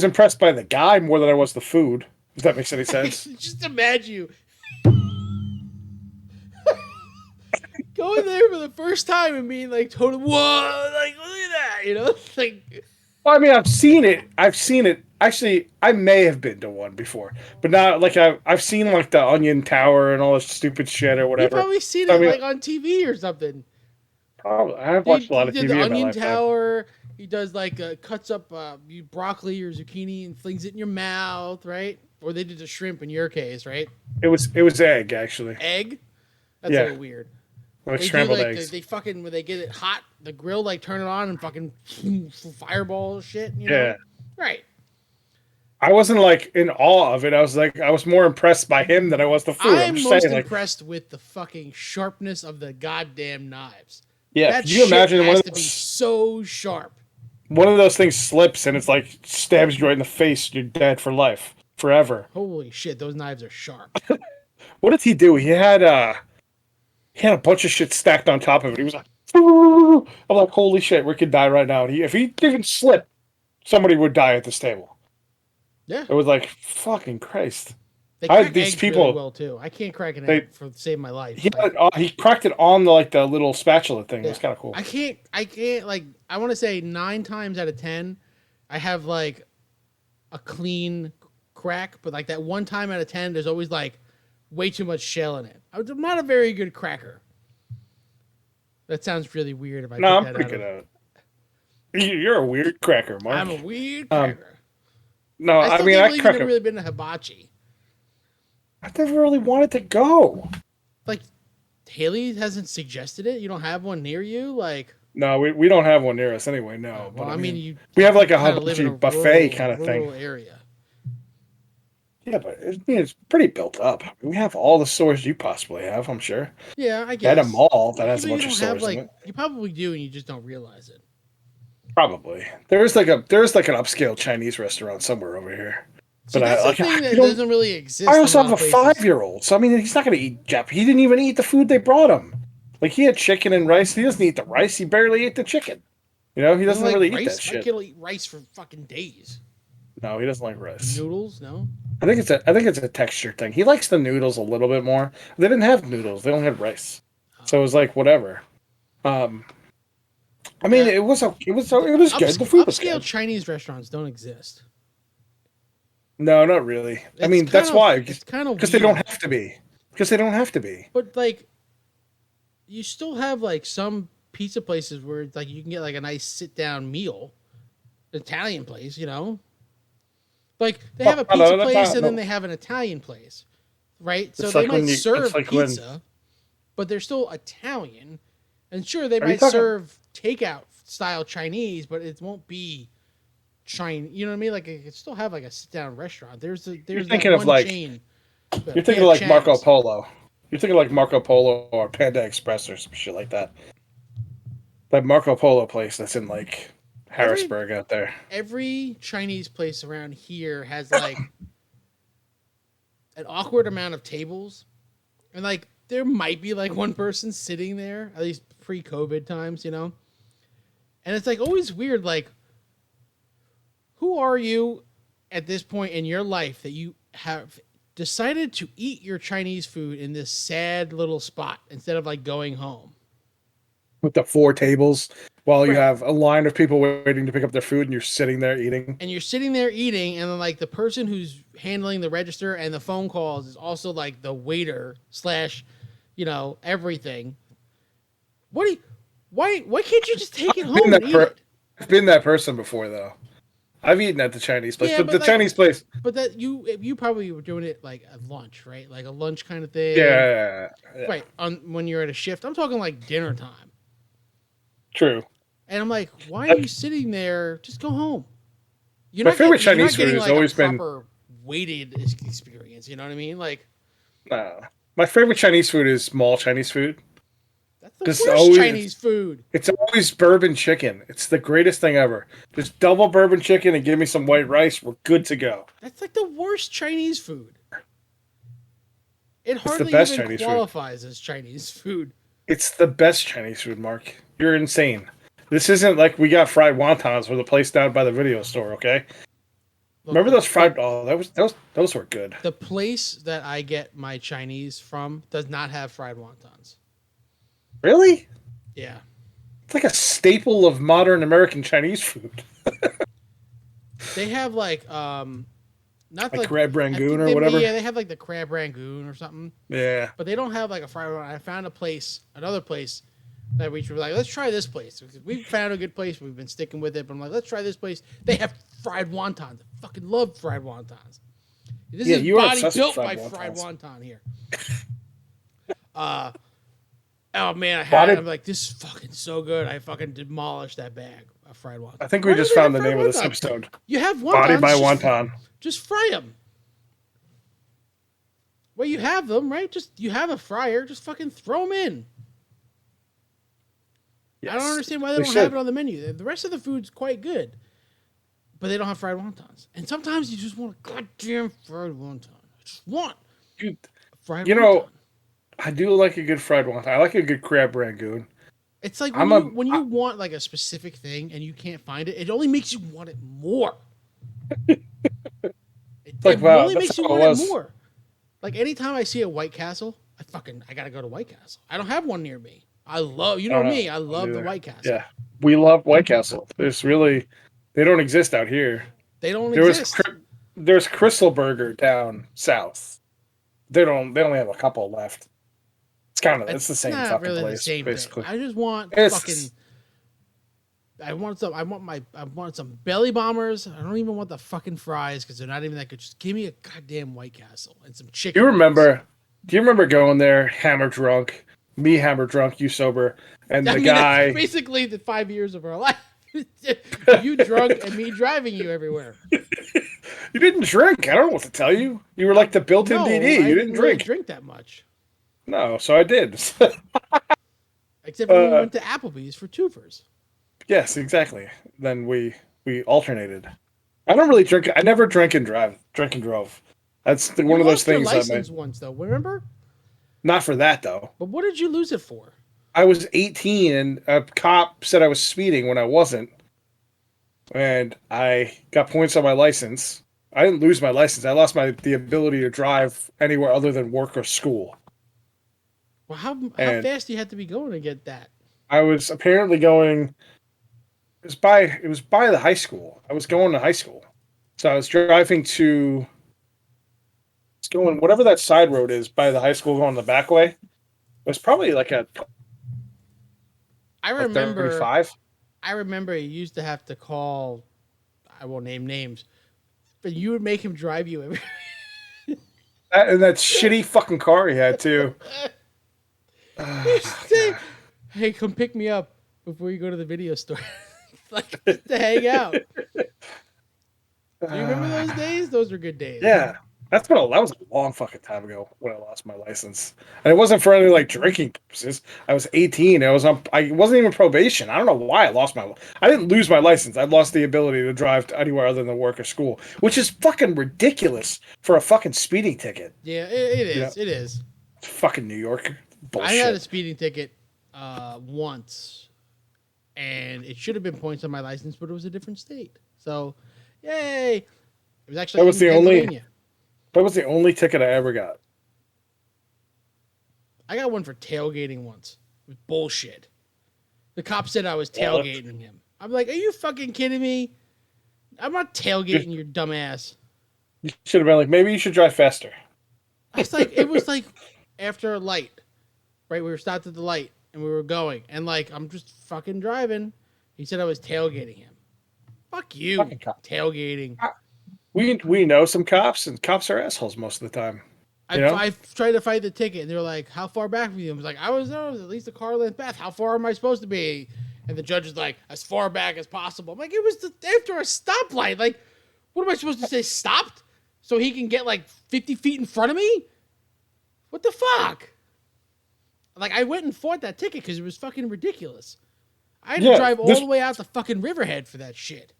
impressed by the guy more than I was the food. If that makes any sense. Just imagine you going there for the first time and being like, totally, whoa, like, look at that, you know? Like, well, I mean, I've seen it. Actually, I may have been to one before, but not like I've seen like the Onion Tower and all this stupid shit or whatever. You've probably seen it like on TV or something. Probably. I've watched a lot of TV the in Onion my lifetime. Tower. He does like cuts up broccoli or zucchini and flings it in your mouth, right? Or they did the shrimp in your case, right? It was egg actually. Egg? That's a little weird. Like scrambled eggs. They fucking when they get it hot, the grill like turn it on and fucking fireball shit. You know? Yeah. Right. I wasn't like in awe of it. I was more impressed by him than I was the food. I'm most impressed with the fucking sharpness of the goddamn knives. Yeah, that can you imagine one of those, be so sharp. One of those things slips and it's like stabs you right in the face. You're dead for life, forever. Holy shit, those knives are sharp. What did he do? He had a bunch of shit stacked on top of it. He was like, I'm like, holy shit, we could die right now. And if he didn't slip, somebody would die at this table. Yeah, it was like fucking Christ. They crack these people really well too. I can't crack an egg for save my life. He cracked it on the little spatula thing. Yeah. It was kind of cool. I can't like I want to say 9 times out of 10, I have like a clean crack, but like that 1 time out of 10, there's always like way too much shell in it. I'm not a very good cracker. That sounds really weird if I. No, I'm pretty good at it. You're a weird cracker, Mark. I'm a weird cracker. No, I mean I've never really been to hibachi. I've never really wanted to go. Like, Haley hasn't suggested it? You don't have one near you? Like, no, we don't have one near us anyway, no. Well, but I mean we have like a hibachi buffet kind of thing. Area. Yeah, but it's pretty built up. We have all the stores you possibly have, I'm sure. Yeah, I guess. At a mall that has a bunch of stores in it. You probably do, and you just don't realize it. Probably. There's like an upscale Chinese restaurant somewhere over here. See, but that's the thing that doesn't really exist. I also have a 5-year-old, so I mean, he's not going to eat Japanese. He didn't even eat the food they brought him. Like, he had chicken and rice. He doesn't eat the rice. He barely ate the chicken. You know, he doesn't really eat that shit. He'll eat rice for fucking days. No, he doesn't like rice. Noodles, no. I think it's a texture thing. He likes the noodles a little bit more. They didn't have noodles. They only had rice. So it was like whatever. I mean, it was good. The food was good. Upscale Chinese restaurants don't exist. No, not really. I mean, that's why. It's kind of because they don't have to be. Because they don't have to be. But like, you still have like some pizza places where it's like you can get like a nice sit down meal, Italian place, you know. Like they have a pizza place and then they have an Italian place, right? So they might serve pizza, but they're still Italian, and sure they might serve takeout style Chinese, but it won't be Chinese. You know what I mean? Like it could still have like a sit down restaurant. You're thinking of like chain. You're thinking of like Marco Polo. You're thinking like Marco Polo or Panda Express or some shit like that. That Marco Polo place that's in like Harrisburg out there. Every Chinese place around here has like an awkward amount of tables, and like there might be like one person sitting there, at least pre-COVID times, you know. And it's like always weird, like, who are you at this point in your life that you have decided to eat your Chinese food in this sad little spot instead of like going home? With the 4 tables while you have a line of people waiting to pick up their food and you're sitting there eating. And you're sitting there eating, and then like the person who's handling the register and the phone calls is also like the waiter / you know, everything. Why can't you just take it home and eat it? I've been that person before though. I've eaten at the Chinese place, but the like, Chinese place. But that you probably were doing it like at lunch, right? Like a lunch kind of thing. Yeah. Right. When you're at a shift, I'm talking like dinner time. True. And I'm like, why are you sitting there? Just go home. My favorite Chinese food has always been proper weighted experience. You know what I mean? Like, my favorite Chinese food is small Chinese food. The worst Chinese food. It's always bourbon chicken. It's the greatest thing ever. Just double bourbon chicken and give me some white rice. We're good to go. That's like the worst Chinese food. It hardly even qualifies as Chinese food. It's the best Chinese food, Mark. You're insane. This isn't like we got fried wontons from the place down by the video store, okay? Look, remember those fried? Oh, those were good. The place that I get my Chinese from does not have fried wontons. Really? Yeah. It's like a staple of modern American Chinese food. They have like not like crab rangoon or whatever. Yeah, they have like the crab rangoon or something. Yeah. But they don't have like a fried one. I found another place that we were like, let's try this place. We found a good place. We've been sticking with it. But I'm like, let's try this place. They have fried wontons. I fucking love fried wontons. This is body built by fried wonton here. Oh man, I'm like, this is fucking so good. I fucking demolished that bag of fried wonton. I think we just found the name of this episode. You have wontons. Body by wonton. Just fry them. Well, you have them, right? You have a fryer. Just fucking throw them in. Yes. I don't understand why they don't have it on the menu. The rest of the food's quite good, but they don't have fried wontons. And sometimes you just want a goddamn fried wonton. I just want a fried wonton. I do like a good fried wonton. I like a good crab rangoon. It's like when you want like a specific thing and you can't find it, it only makes you want it more. It only makes you want it more. Like anytime I see a White Castle, I gotta go to White Castle. I don't have one near me. I love me. I love the White Castle. Yeah, we love White Castle. They don't exist out here. They don't exist. There's Crystal Burger down south. They only have a couple left. It's the same fucking really place. Basically, I just want fucking. I want some belly bombers. I don't even want the fucking fries because they're not even that good. Just give me a goddamn White Castle and some chicken. Do you remember going there hammer drunk? Me hammer drunk, you sober, and the guy. That's basically the 5 years of our life. You drunk and me driving you everywhere. You didn't drink. I don't know what to tell you. You were like the built-in DD. You didn't drink. Really drink that much. No, so I did. Except when we went to Applebee's for twofers. Yes, exactly. Then we alternated. I don't really drink. I never drank and drove. That's one of those things. You lost your license once, though. Remember? Not for that, though. But what did you lose it for? I was 18, and a cop said I was speeding when I wasn't, and I got points on my license. I didn't lose my license. I lost the ability to drive anywhere other than work or school. Well, how fast do you have to be going to get that? I was apparently going. It was by the high school. I was going to high school, so I was driving to. It's going whatever that side road is by the high school, going the back way. It was probably like a. I remember. 35. I remember you used to have to call. I won't name names, but you would make him drive you every. And that shitty fucking car he had too. Hey, come pick me up before you go to the video store. Like to hang out. Do you remember those days? Those were good days. Yeah, that was a long fucking time ago when I lost my license, and it wasn't for any like drinking purposes. I was 18. I wasn't even probation. I don't know why I lost I didn't lose my license. I lost the ability to drive to anywhere other than work or school, which is fucking ridiculous for a fucking speeding ticket. Yeah, it is. It is. It's fucking New York. Bullshit. I had a speeding ticket once, and it should have been points on my license, but it was a different state. So, yay! It was actually That was the only ticket I ever got. I got one for tailgating once. It was bullshit. The cop said I was tailgating him. I'm like, are you fucking kidding me? I'm not tailgating your dumb ass. You should have been like, maybe you should drive faster. It was like after a light. Right, we were stopped at the light, and we were going. And, like, I'm just fucking driving. He said I was tailgating him. Fuck you, tailgating. We know some cops, and cops are assholes most of the time. I tried to fight the ticket, and they were like, how far back were you? I was like, I was at least a car length back. How far am I supposed to be? And the judge was like, as far back as possible. I'm like, it was after a stoplight. Like, what am I supposed to say, stopped? So he can get, like, 50 feet in front of me? What the fuck? Like, I went and fought that ticket because it was fucking ridiculous. I had to drive all the way out to fucking Riverhead for that shit.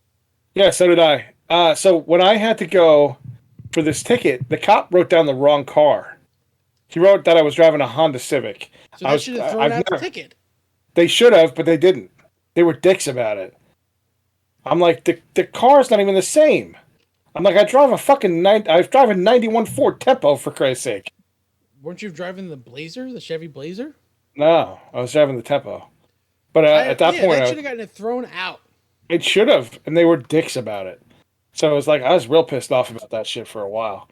Yeah, so did I. So when I had to go for this ticket, the cop wrote down the wrong car. He wrote that I was driving a Honda Civic. So that should have thrown out the ticket. They should have, but they didn't. They were dicks about it. I'm like, the car's not even the same. I'm like, I drive a 91 Ford Tempo, for Christ's sake. Weren't you driving the Blazer, the Chevy Blazer? No, I was driving the Tempo. But at that point, that should have gotten it thrown out. It should have, and they were dicks about it. So it was like I was real pissed off about that shit for a while.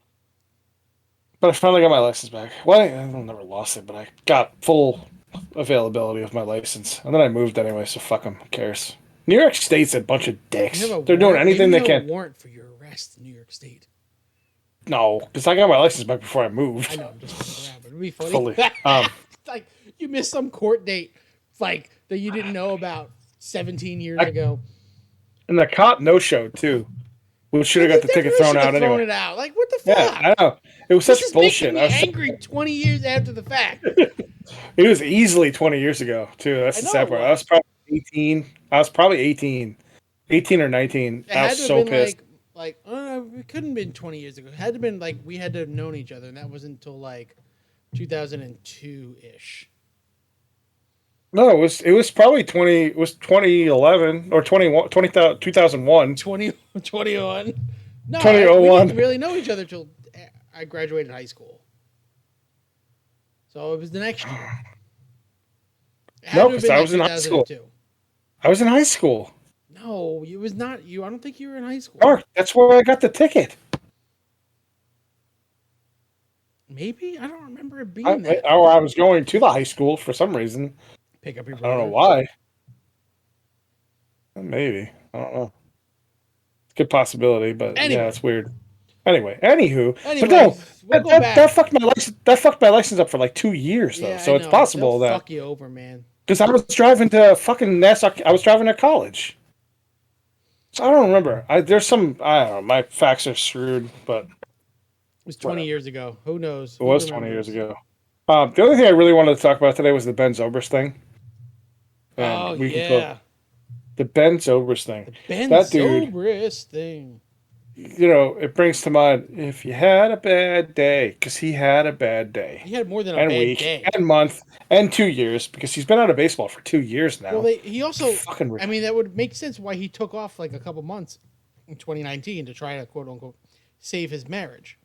But I finally got my license back. Well, I never lost it, but I got full availability of my license, and then I moved anyway. So fuck them. Who cares? New York State's a bunch of dicks. They're doing anything they can. Warrant for your arrest in New York State. No, because I got my license back before I moved. I know, I'm just fucking around, but it'd be funny. Fully. Like you missed some court date, like that you didn't know about 17 years ago. And the cop no-showed too. We should have got the ticket thrown out anyway. It out. Like what the fuck? Yeah, I know. It was such bullshit. I was angry 20 years after the fact. It was easily 20 years ago too. That's the sad part. I was probably 18. I was probably 18 or 19. I was so pissed. It couldn't have been 20 years ago. It had to have been like we had to have known each other, and that wasn't until like 2002-ish. No, it was probably 2011 or 2001. 2001. No, 2001. We didn't really know each other till I graduated high school. So it was the next year. No, because I was in high school. I was in high school. No, it was not you. I don't think you were in high school. Mark, that's where I got the ticket. Maybe? I don't remember it being that. Or I was going to the high school for some reason. Pick up your brother. I don't know why. Maybe. I don't know. Good possibility, but yeah, it's weird. Anyway, but no, that fucked my license. That fucked my license up for like 2 years though. So it's possible that fuck you over, man. Because I was driving to fucking Nassau. I was driving to college. So I don't remember. There's some. I don't know. My facts are screwed, but it was 20 years ago. Who knows? It was 20 years ago. The other thing I really wanted to talk about today was the Ben Zobrist thing. And the Ben Zobrist thing. The Ben Zobrist thing. You know, it brings to mind if you had a bad day, because he had a bad day. He had more than a bad day. And month and 2 years, because he's been out of baseball for 2 years now. Well, he also, I mean, that would make sense why he took off like a couple months in 2019 to try to quote unquote save his marriage.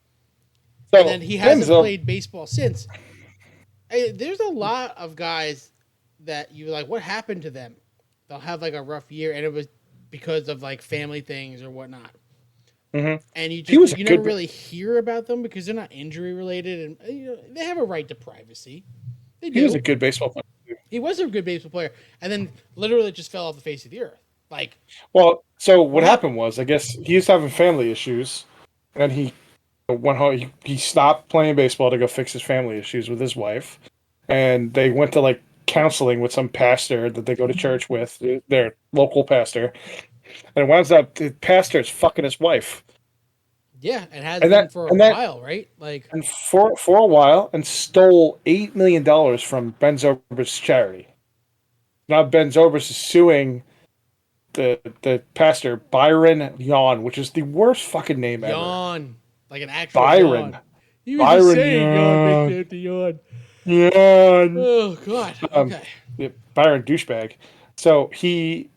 So, and then he hasn't played baseball since. There's a lot of guys that you like, what happened to them? They'll have like a rough year, and it was because of like family things or whatnot. Mm-hmm. And you never really hear about them because they're not injury related, and they have a right to privacy. They do. He was a good baseball player. He was a good baseball player, and then literally just fell off the face of the earth. Like, well, so what happened was, I guess he was having family issues, and he went home. He stopped playing baseball to go fix his family issues with his wife, and they went to like counseling with some pastor that they go to church with, their local pastor. And it winds up the pastor is fucking his wife. Yeah, and has been for a while, right? Like, and for a while, and stole $8 million from Ben Zobrist's charity. Now Ben Zobrist is suing the pastor Byron Yawn, which is the worst fucking name ever. Yawn, like an actual Byron. Yawn. He was just saying Yawn. Yawn. Oh God. Okay. Byron douchebag. So he's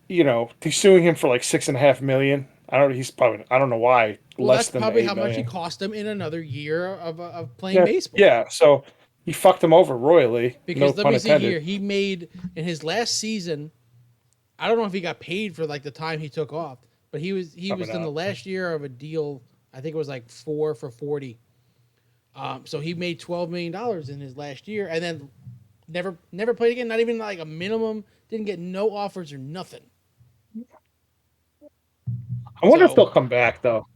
suing him for like $6.5 million. I don't know why. Well, less that's than probably $8 how million. much it cost him in another year of playing baseball. Yeah, so he fucked him over royally. Because let me see here, he made in his last season. I don't know if he got paid for like the time he took off, but he was in the last year of a deal. I think it was like 4 for $40. So he made $12 million in his last year, and then never played again. Not even like a minimum. Didn't get no offers or nothing. I wonder if they'll come back though.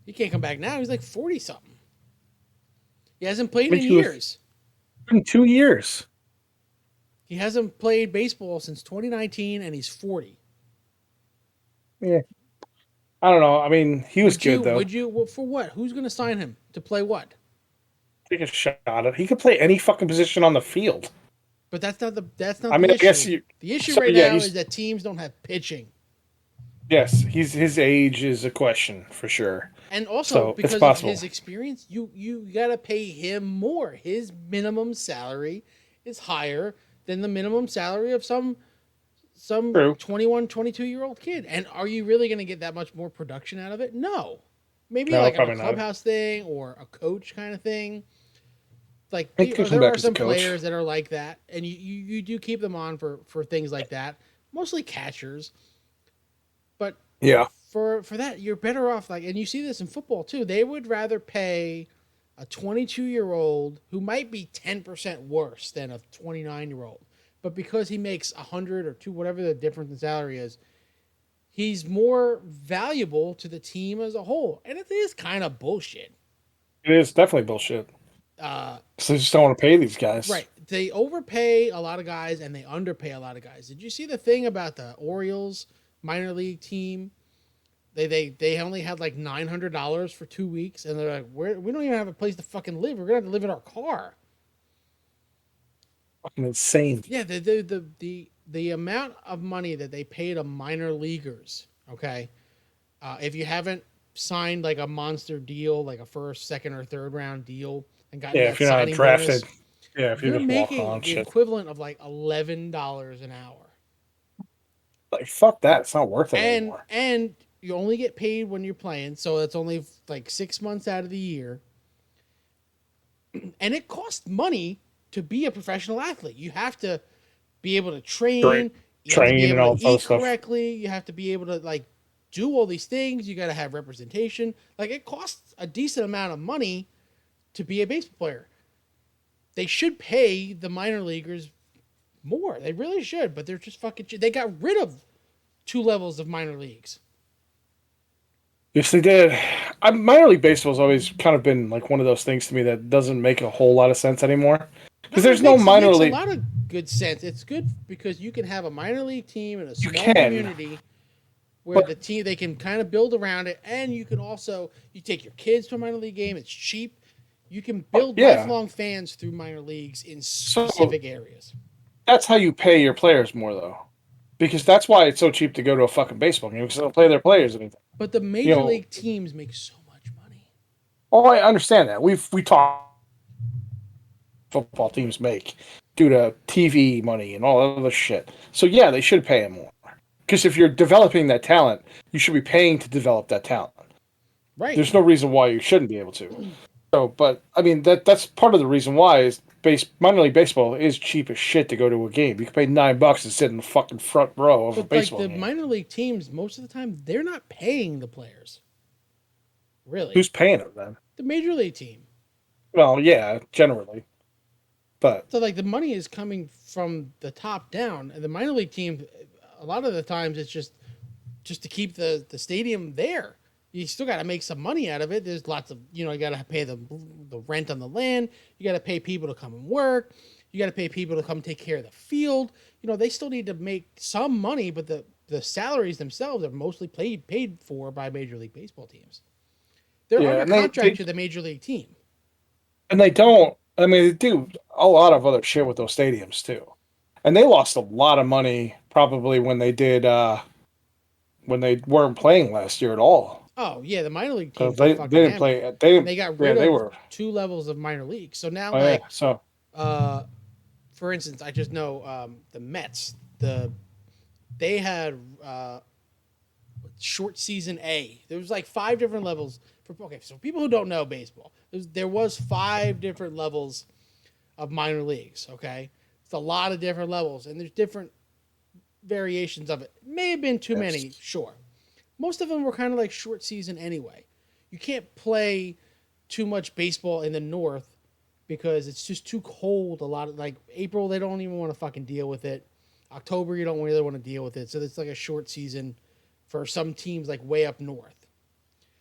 He can't come back now. He's like 40 something. He hasn't played in years. In 2 years. He hasn't played baseball since 2019, and he's 40. Yeah. I don't know. I mean, he was good though. Would you for what? Who's going to sign him to play what? Take a shot at it. He could play any fucking position on the field. But that's not I mean, the I guess issue. you. The issue So right yeah, now is he's that teams don't have pitching. yes, his age is a question for sure. And also So it's because of possible. his experience, you gotta pay him more. His minimum salary is higher than the minimum salary of some True. 21, 22-year-old kid. And are you really gonna get that much more production out of it? No. Maybe No, like on a probably not. clubhouse thing or a coach kind of thing. Like He could come there back are as a some coach. players that are like that, and you do keep them on for things like that. Mostly catchers, but Yeah. for that you're better off like, and you see this in football too. They would rather pay a 22-year-old who might be 10% worse than a 29-year-old, but because he makes 100 or two, whatever the difference in salary is, he's more valuable to the team as a whole, and it is kind of bullshit. It is definitely bullshit. Uh, So they just don't want to pay these guys. right. They overpay a lot of guys and they underpay a lot of guys. Did you see the thing about the Orioles minor league team? They only had like $900 for 2 weeks, and they're like, we don't even have a place to fucking live. We're gonna have to live in our car. Fucking insane. Yeah, the amount of money that they pay to minor leaguers. Okay, if you haven't signed like a monster deal, like a first, second, or third round deal, and gotten Yeah, that if you're not signing drafted, bonus, yeah, if you you're just walk making on the shit. equivalent of like $11 an hour. Like fuck that. It's not worth it and anymore. and you only get paid when you're playing, so it's only like 6 months out of the year, and it costs money to be a professional athlete. You have to be able to Train, train, you have to be train and able to all this other eat stuff. correctly, you have to be able to like do all these things, you got to have representation. Like it costs a decent amount of money to be a baseball player. They should pay the minor leaguers more. They really should, but they're just fucking they got rid of two levels of minor leagues. Yes, they did. Minor league baseball has always kind of been like one of those things to me that doesn't make a whole lot of sense anymore. Because No, there's no it minor makes a league. lot of good sense. It's good because you can have a minor league team in a You small can, community where but the team they can kind of build around it, and you can also you take your kids to a minor league game. It's cheap. You can build yeah. lifelong fans through minor leagues in So specific areas. that's how you pay your players more, though. Because that's why it's so cheap to go to a fucking baseball game because they'll play their players and anything. But the You major know, league teams make so much money. oh, I understand that. We talk football teams make due to TV money and all that other shit. So yeah, they should pay them more. Because if you're developing that talent, you should be paying to develop that talent. Right. There's no reason why you shouldn't be able to. So, but I mean that's part of the reason why is minor league baseball is cheap as shit to go to a game. You can pay $9 to sit in the fucking front row of a But like baseball the game. minor league teams, most of the time they're not paying the players. Really. Who's paying them then? The major league team. Well, yeah, generally, but So like the money is coming from the top down, and the minor league team, a lot of the times it's just to keep the stadium there. You still got to make some money out of it. There's lots of you got to pay the rent on the land. You got to pay people to come and work. You got to pay people to come take care of the field. They still need to make some money, but the salaries themselves are mostly paid for by Major League Baseball teams. They're yeah, under and they contract to the Major League team. and they don't. I mean, they do a lot of other shit with those stadiums too, and they lost a lot of money probably when they did when they weren't playing last year at all. Oh yeah, the minor league Because teams got they fucking didn't hammered, play. They and didn't. they got Yeah, rid they of were. two levels of minor league. So now, Oh yeah. like, So uh, for instance, I just know the Mets. They had short season A. There was like 5 different levels for. Okay, so people who don't know baseball, there was 5 different levels of minor leagues. Okay, it's a lot of different levels, and there's different variations of it. May have been too yes. many, sure. Most of them were kind of like short season anyway. You can't play too much baseball in the north because it's just too cold. A lot of like April, they don't even want to fucking deal with it. October, you don't really want to deal with it. So it's like a short season for some teams like way up north.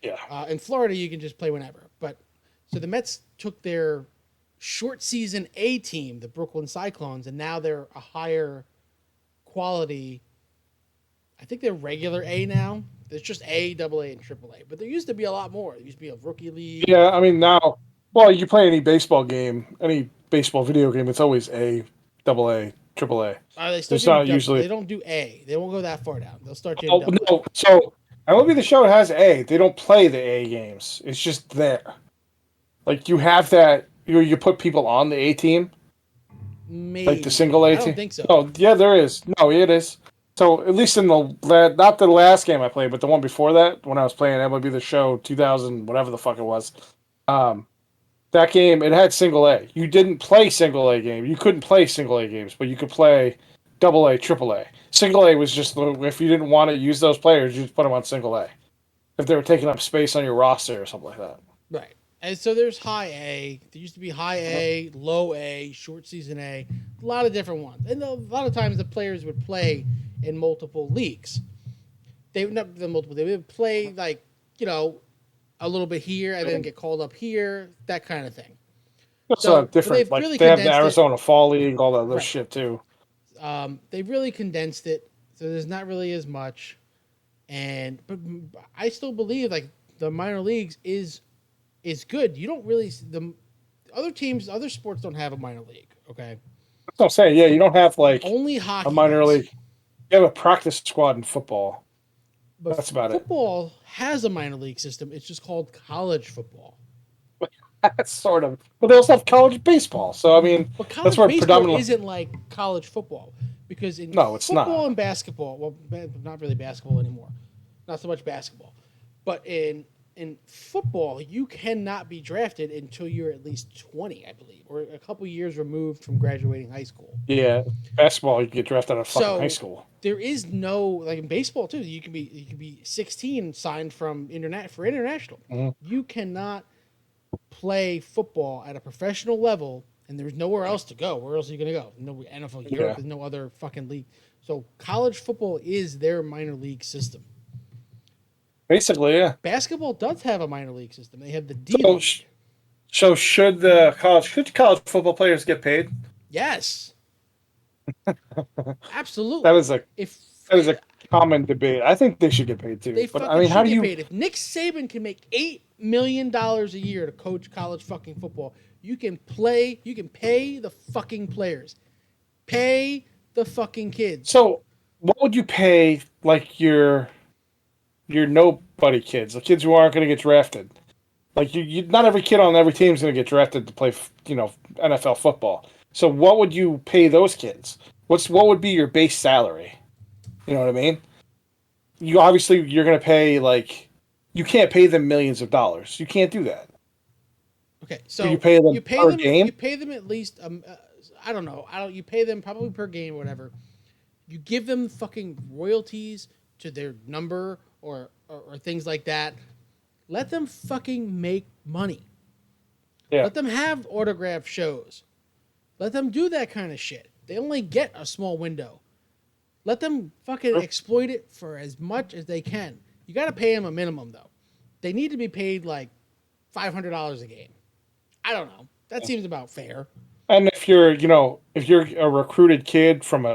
Yeah. In Florida, you can just play whenever. But so the Mets took their short season A team, the Brooklyn Cyclones, and now they're a higher quality. I think they're regular A now. There's just A, double A, and triple A. But there used to be a lot more. There used to be a rookie league. Yeah. I mean now, well, you play any baseball game, any baseball video game, it's always A, double A, triple A. They still do usually. They don't do A. They won't go that far down. They'll start doing double. No. So MLB The Show has A. They don't play the A games. It's just there. Like you have that. You put people on the A team. Maybe. Like the single A team. I don't think so. No, yeah, there is. No, it is. So at least in not the last game I played, but the one before that, when I was playing MLB The Show 2000, whatever the fuck it was, that game it had single A. You didn't play single A game. You couldn't play single A games, but you could play double A, triple A. Single A was just if you didn't want to use those players, you just put them on single A. If they were taking up space on your roster or something like that. Right. And so there's high A. There used to be high A, low A, short season A. A lot of different ones. And a lot of times the players would play in multiple leagues. They would play like, a little bit here and then get called up here, that kind of thing. So different. Like they have the Arizona Fall League, all that other shit too. They've really condensed it, so there's not really as much. But I still believe like the minor leagues is good. You don't really the other sports don't have a minor league. Okay, that's what I'm saying. Yeah, you don't have like only hockey a minor league. You have a practice squad in football. But that's about football has a minor league system. It's just called college football. That's sort of. But they also have college baseball. So I mean, that's where baseball isn't like college football because in football and basketball, well, not really basketball anymore, not so much basketball, but in football, you cannot be drafted until you're at least 20, I believe, or a couple years removed from graduating high school. Yeah, basketball, you can get drafted out of fucking high school. There is no like in baseball too. You can be 16 signed from international. Mm-hmm. You cannot play football at a professional level, and there's nowhere else to go. Where else are you going to go? No NFL Europe. There's no other fucking league. So college football is their minor league system. Basically, yeah. Basketball does have a minor league system. They have the D League. So should college football players get paid? Yes. Absolutely. That is a common debate. I think they should get paid too. But I mean, how do you? Paid. If Nick Saban can make $8 million a year to coach college fucking football, you can pay the fucking players, pay the fucking kids. So, what would you pay like your nobody kids, the kids who aren't going to get drafted? Like you, not every kid on every team is going to get drafted to play, NFL football. So, what would you pay those kids? What would be your base salary? You know what I mean? You're going to pay you can't pay them millions of dollars. You can't do that. Okay, so you pay them per game. You pay them at least. I don't know. You pay them probably per game, or whatever. You give them fucking royalties to their number or things like that. Let them fucking make money. Yeah. Let them have autograph shows. Let them do that kind of shit. They only get a small window. Let them fucking exploit it for as much as they can. You got to pay them a minimum, though. They need to be paid like $500 a game. I don't know. That seems about fair. And if you're a recruited kid from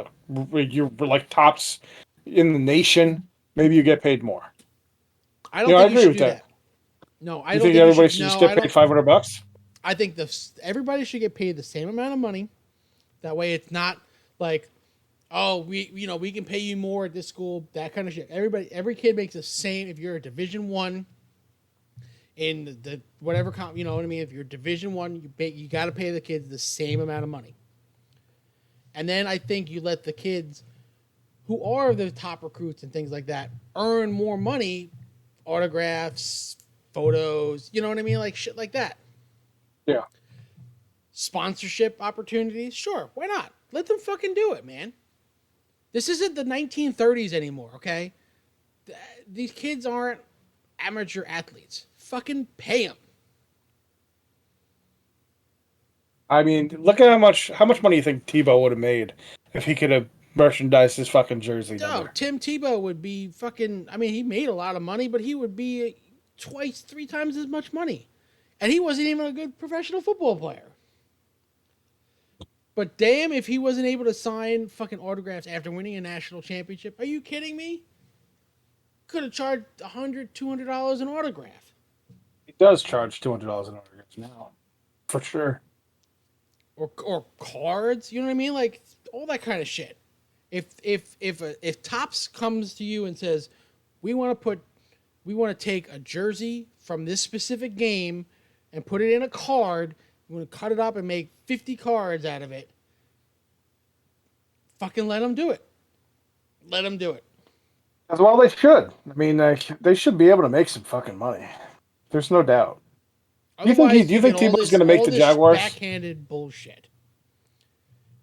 you're like tops in the nation, maybe you get paid more. I don't think I agree with that. No, I don't think everybody should just get paid $500. I think everybody should get paid the same amount of money. That way, it's not like, oh, we can pay you more at this school, that kind of shit. Every kid makes the same. If you're a Division I in the whatever you know what I mean. If you're Division I, you got to pay the kids the same amount of money. And then I think you let the kids who are the top recruits and things like that earn more money, autographs, photos, you know what I mean? Like shit like that. Yeah. Sponsorship opportunities? Sure, why not? Let them fucking do it, man. This isn't the 1930s anymore, okay? These kids aren't amateur athletes. Fucking pay them. I mean, look at how much money you think Tebow would have made if he could have merchandised his fucking jersey. No, Tim Tebow would be fucking. I mean, he made a lot of money, but he would be 3 times as much money, and he wasn't even a good professional football player. But damn, if he wasn't able to sign fucking autographs after winning a national championship, are you kidding me? Could have charged $100, $200 an autograph. He does charge $200 an autograph now, for sure. or cards. You know what I mean? Like all that kind of shit. If Topps comes to you and says, we want to take a jersey from this specific game and put it in a card. We want to cut it up and make 50 cards out of it. Fucking let them do it. Let them do it. As well, they should. I mean, they should be able to make some fucking money. There's no doubt. Do you think Tebow's going to make the Jaguars? Backhanded bullshit.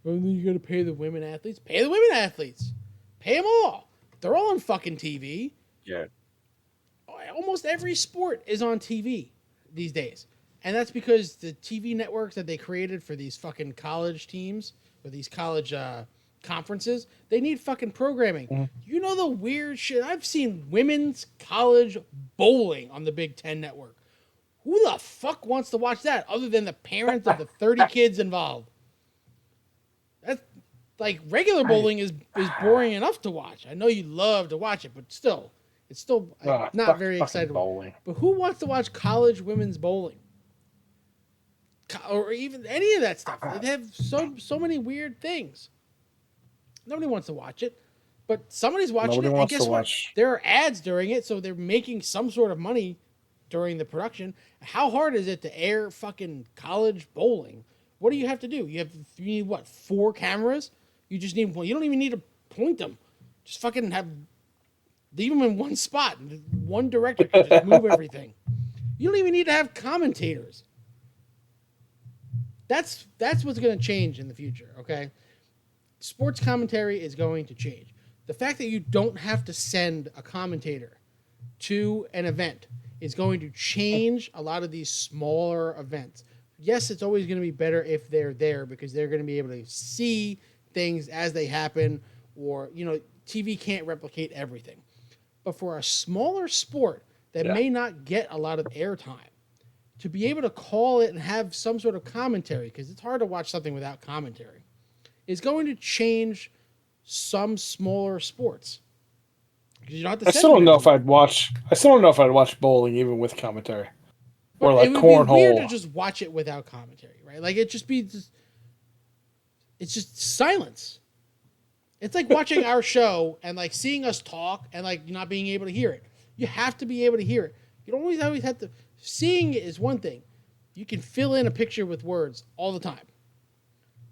Well, then you got to pay the women athletes. Pay the women athletes. Pay them all. They're all on fucking TV. Yeah. Almost every sport is on TV these days. And that's because the TV networks that they created for these fucking college teams or these college conferences, they need fucking programming. Mm-hmm. You know the weird shit? I've seen women's college bowling on the Big Ten network. Who the fuck wants to watch that other than the parents of the 30 kids involved? That's like regular bowling is boring enough to watch. I know you love to watch it, but still, it's still not very exciting. But who wants to watch college women's bowling? Or even any of that stuff. They have so many weird things. Nobody wants to watch it, but somebody's watching it. And guess what? There are ads during it, so they're making some sort of money during the production. How hard is it to air fucking college bowling? What do you have to do? You need what? 4 cameras? You just need one. You don't even need to point them. Just fucking leave them in one spot. One director can just move everything. You don't even need to have commentators. That's what's going to change in the future, okay? Sports commentary is going to change. The fact that you don't have to send a commentator to an event is going to change a lot of these smaller events. Yes, it's always going to be better if they're there because they're going to be able to see things as they happen, or, TV can't replicate everything. But for a smaller sport that may not get a lot of airtime, to be able to call it and have some sort of commentary, because it's hard to watch something without commentary, is going to change some smaller sports. You don't have to I still don't know if I'd watch bowling even with commentary. But or like cornhole. It would be weird to just watch it without commentary, right? Like it's just silence. It's like watching our show and like seeing us talk and like not being able to hear it. You have to be able to hear it. You don't always have to. Seeing it is one thing. You can fill in a picture with words all the time.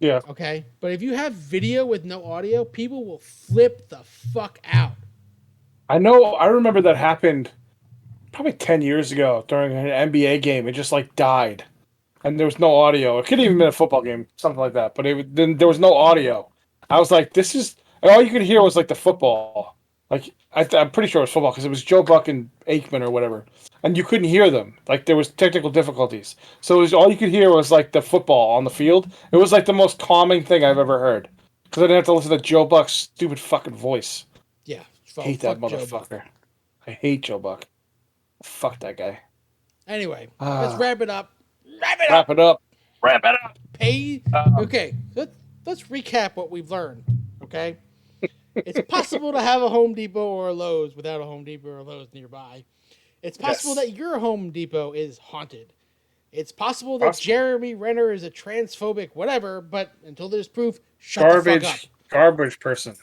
Yeah. Okay? But if you have video with no audio, people will flip the fuck out. I remember that happened probably 10 years ago during an NBA game. It just like died. And there was no audio. It could have even been a football game, something like that. But then there was no audio. I was like, all you could hear was like the football. Like, I'm pretty sure it was football because it was Joe Buck and Aikman or whatever. And you couldn't hear them. Like, there was technical difficulties. So all you could hear was like the football on the field. It was like the most calming thing I've ever heard. Because I didn't have to listen to Joe Buck's stupid fucking voice. Yeah. I hate that motherfucker. I hate Joe Buck. Fuck that guy. Anyway, let's wrap it up. Wrap it up. Okay, let's recap what we've learned, okay? It's possible to have a Home Depot or a Lowe's without a Home Depot or a Lowe's nearby. It's possible that your Home Depot is haunted. It's possible that Jeremy Renner is a transphobic whatever, but until there's proof, shut the fuck up. Garbage person.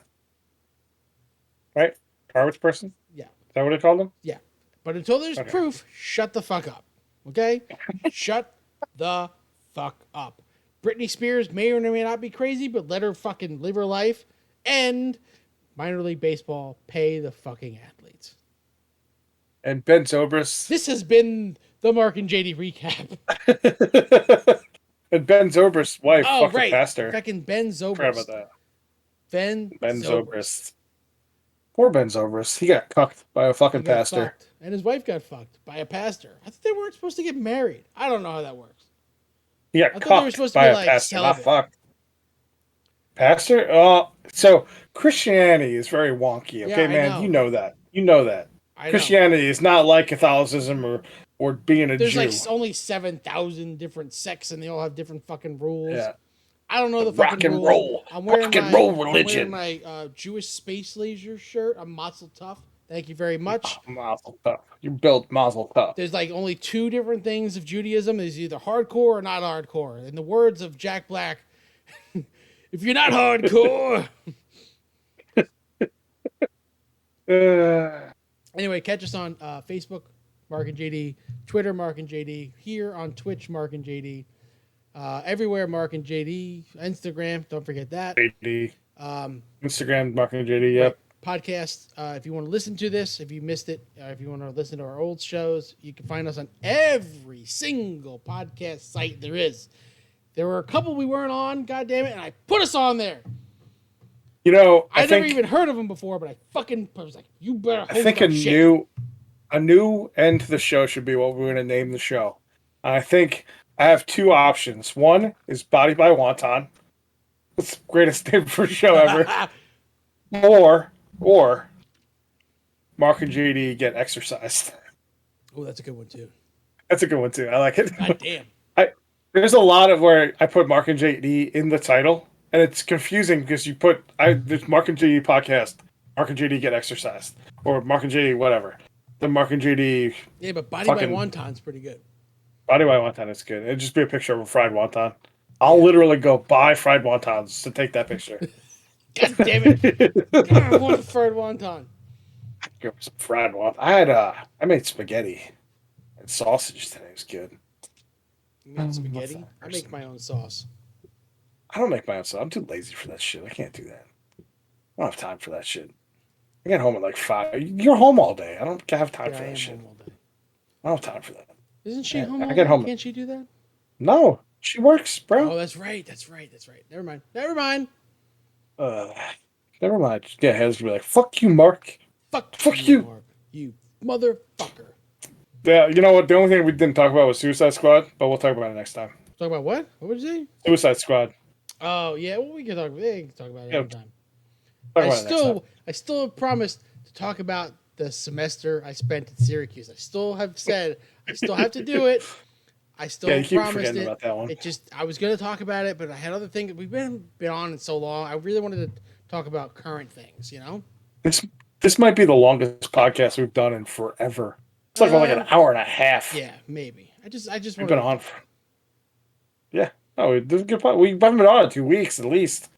Right? Garbage person? Yeah. Is that what they called him? Yeah. But until there's proof, shut the fuck up. Okay? Shut the fuck up. Britney Spears may or may not be crazy, but let her fucking live her life. And minor league baseball, pay the fucking athletes. And Ben Zobrist. This has been the Mark and JD recap. And Ben Zobrist's wife fucking passed her. Fucking Ben Zobrist. Forgot about that. Ben Zobrist. Poor Ben Zobrist. He got cucked by a fucking pastor. And his wife got fucked by a pastor. I thought they weren't supposed to get married. I don't know how that works. He got cucked by a pastor, not fucked. Pastor? So Christianity is very wonky, okay, man? You know that. Christianity is not like Catholicism or being a Jew. There's like only 7,000 different sects, and they all have different fucking rules. Yeah. I don't know the fucking rules. Rock and roll religion. I'm wearing my Jewish Space Laser shirt. I'm Mazel Tov. Thank you very much. Mazel tov. You built mazel tov. There's like only two different things of Judaism. There's either hardcore or not hardcore. In the words of Jack Black, if you're not hardcore. Anyway, catch us on Facebook, Mark and JD, Twitter, Mark and JD, here on Twitch, Mark and JD, everywhere, Mark and JD, Instagram, don't forget that. JD. Instagram, Mark and JD, yep. Right. Podcast, if you want to listen to this, if you missed it, if you want to listen to our old shows, you can find us on every single podcast site there is. There were a couple we weren't on, God damn it, and I put us on there. You know, I never even heard of them before, but I was like, you better hold I think a new end to the show should be what we're going to name the show. I think I have two options. One is Body by Wonton. It's the greatest name for a show ever. or Mark and JD get exercised. Oh, that's a good one too. That's a good one too. I like it. God damn. There's a lot of where I put Mark and JD in the title. And it's confusing because you put this Mark and JD podcast, Mark and JD get exercised, or Mark and JD whatever. The Mark and JD. Yeah, but Body by Wonton's pretty good. Body by Wonton is good. It'd just be a picture of a fried wonton. I'll literally go buy fried wontons to take that picture. God damn it! God, I want a fried wonton. Go for some fried wonton. I made spaghetti and sausage today. It was good. You made spaghetti? I make my own sauce. I don't make my own sauce. I'm too lazy for that shit. I can't do that. I don't have time for that shit. I get home at like 5. You're home all day. I don't have time for that shit. I don't have time for that. Isn't she home all day? Can't she do that? No, she works, bro. Oh, that's right. Never mind. Never mind. Yeah, Heather's gonna be like, fuck you, Mark. Fuck you, Mark. You motherfucker. Yeah, you know what? The only thing we didn't talk about was Suicide Squad, but we'll talk about it next time. Talk about what? What would you say? Suicide Squad. Oh yeah, well we can talk about it anytime. I still have promised to talk about the semester I spent at Syracuse. I still have said I still have to do it. I still promised it. About that one. I was gonna talk about it, but I had other things. We've been on it so long. I really wanted to talk about current things, you know? This might be the longest podcast we've done in forever. It's like an hour and a half. Yeah, maybe. I just we've been on for. Yeah. Oh, this is a good point. We haven't been on in 2 weeks at least.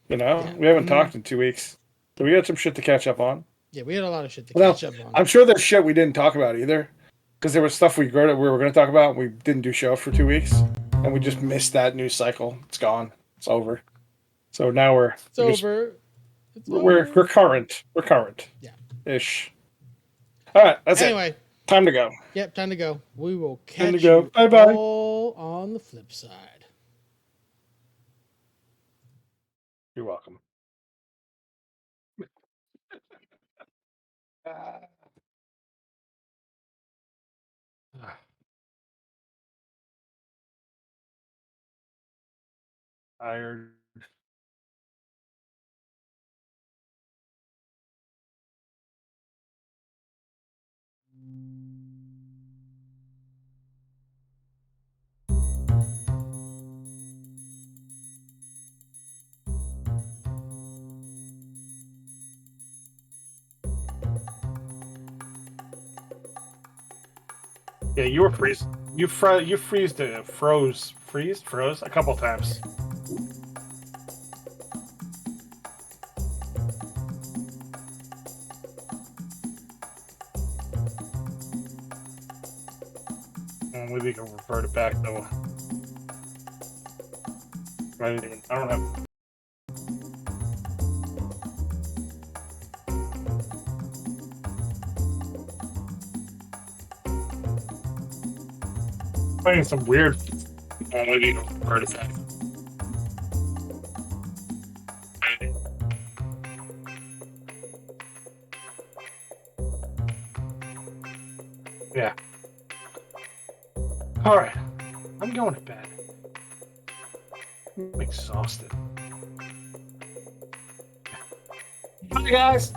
You know, we haven't talked in 2 weeks. So we got some shit to catch up on. Yeah, we had a lot of shit to catch up on. I'm sure there's shit we didn't talk about either. Because there was stuff we were going to talk about. And we didn't do show for 2 weeks. And we just missed that news cycle. It's gone. It's over. So now we're over. We're current. We're current. Yeah. Ish. All right. That's anyway. Time to go. Yep, time to go. We will catch you all on the flip side. You're welcome. Tired. Yeah, you were freeze. You froze a couple times. Maybe we can revert it back though. I don't have. Playing some weird. Maybe revert it back. Yeah. All right, I'm going to bed. I'm exhausted. Bye, guys.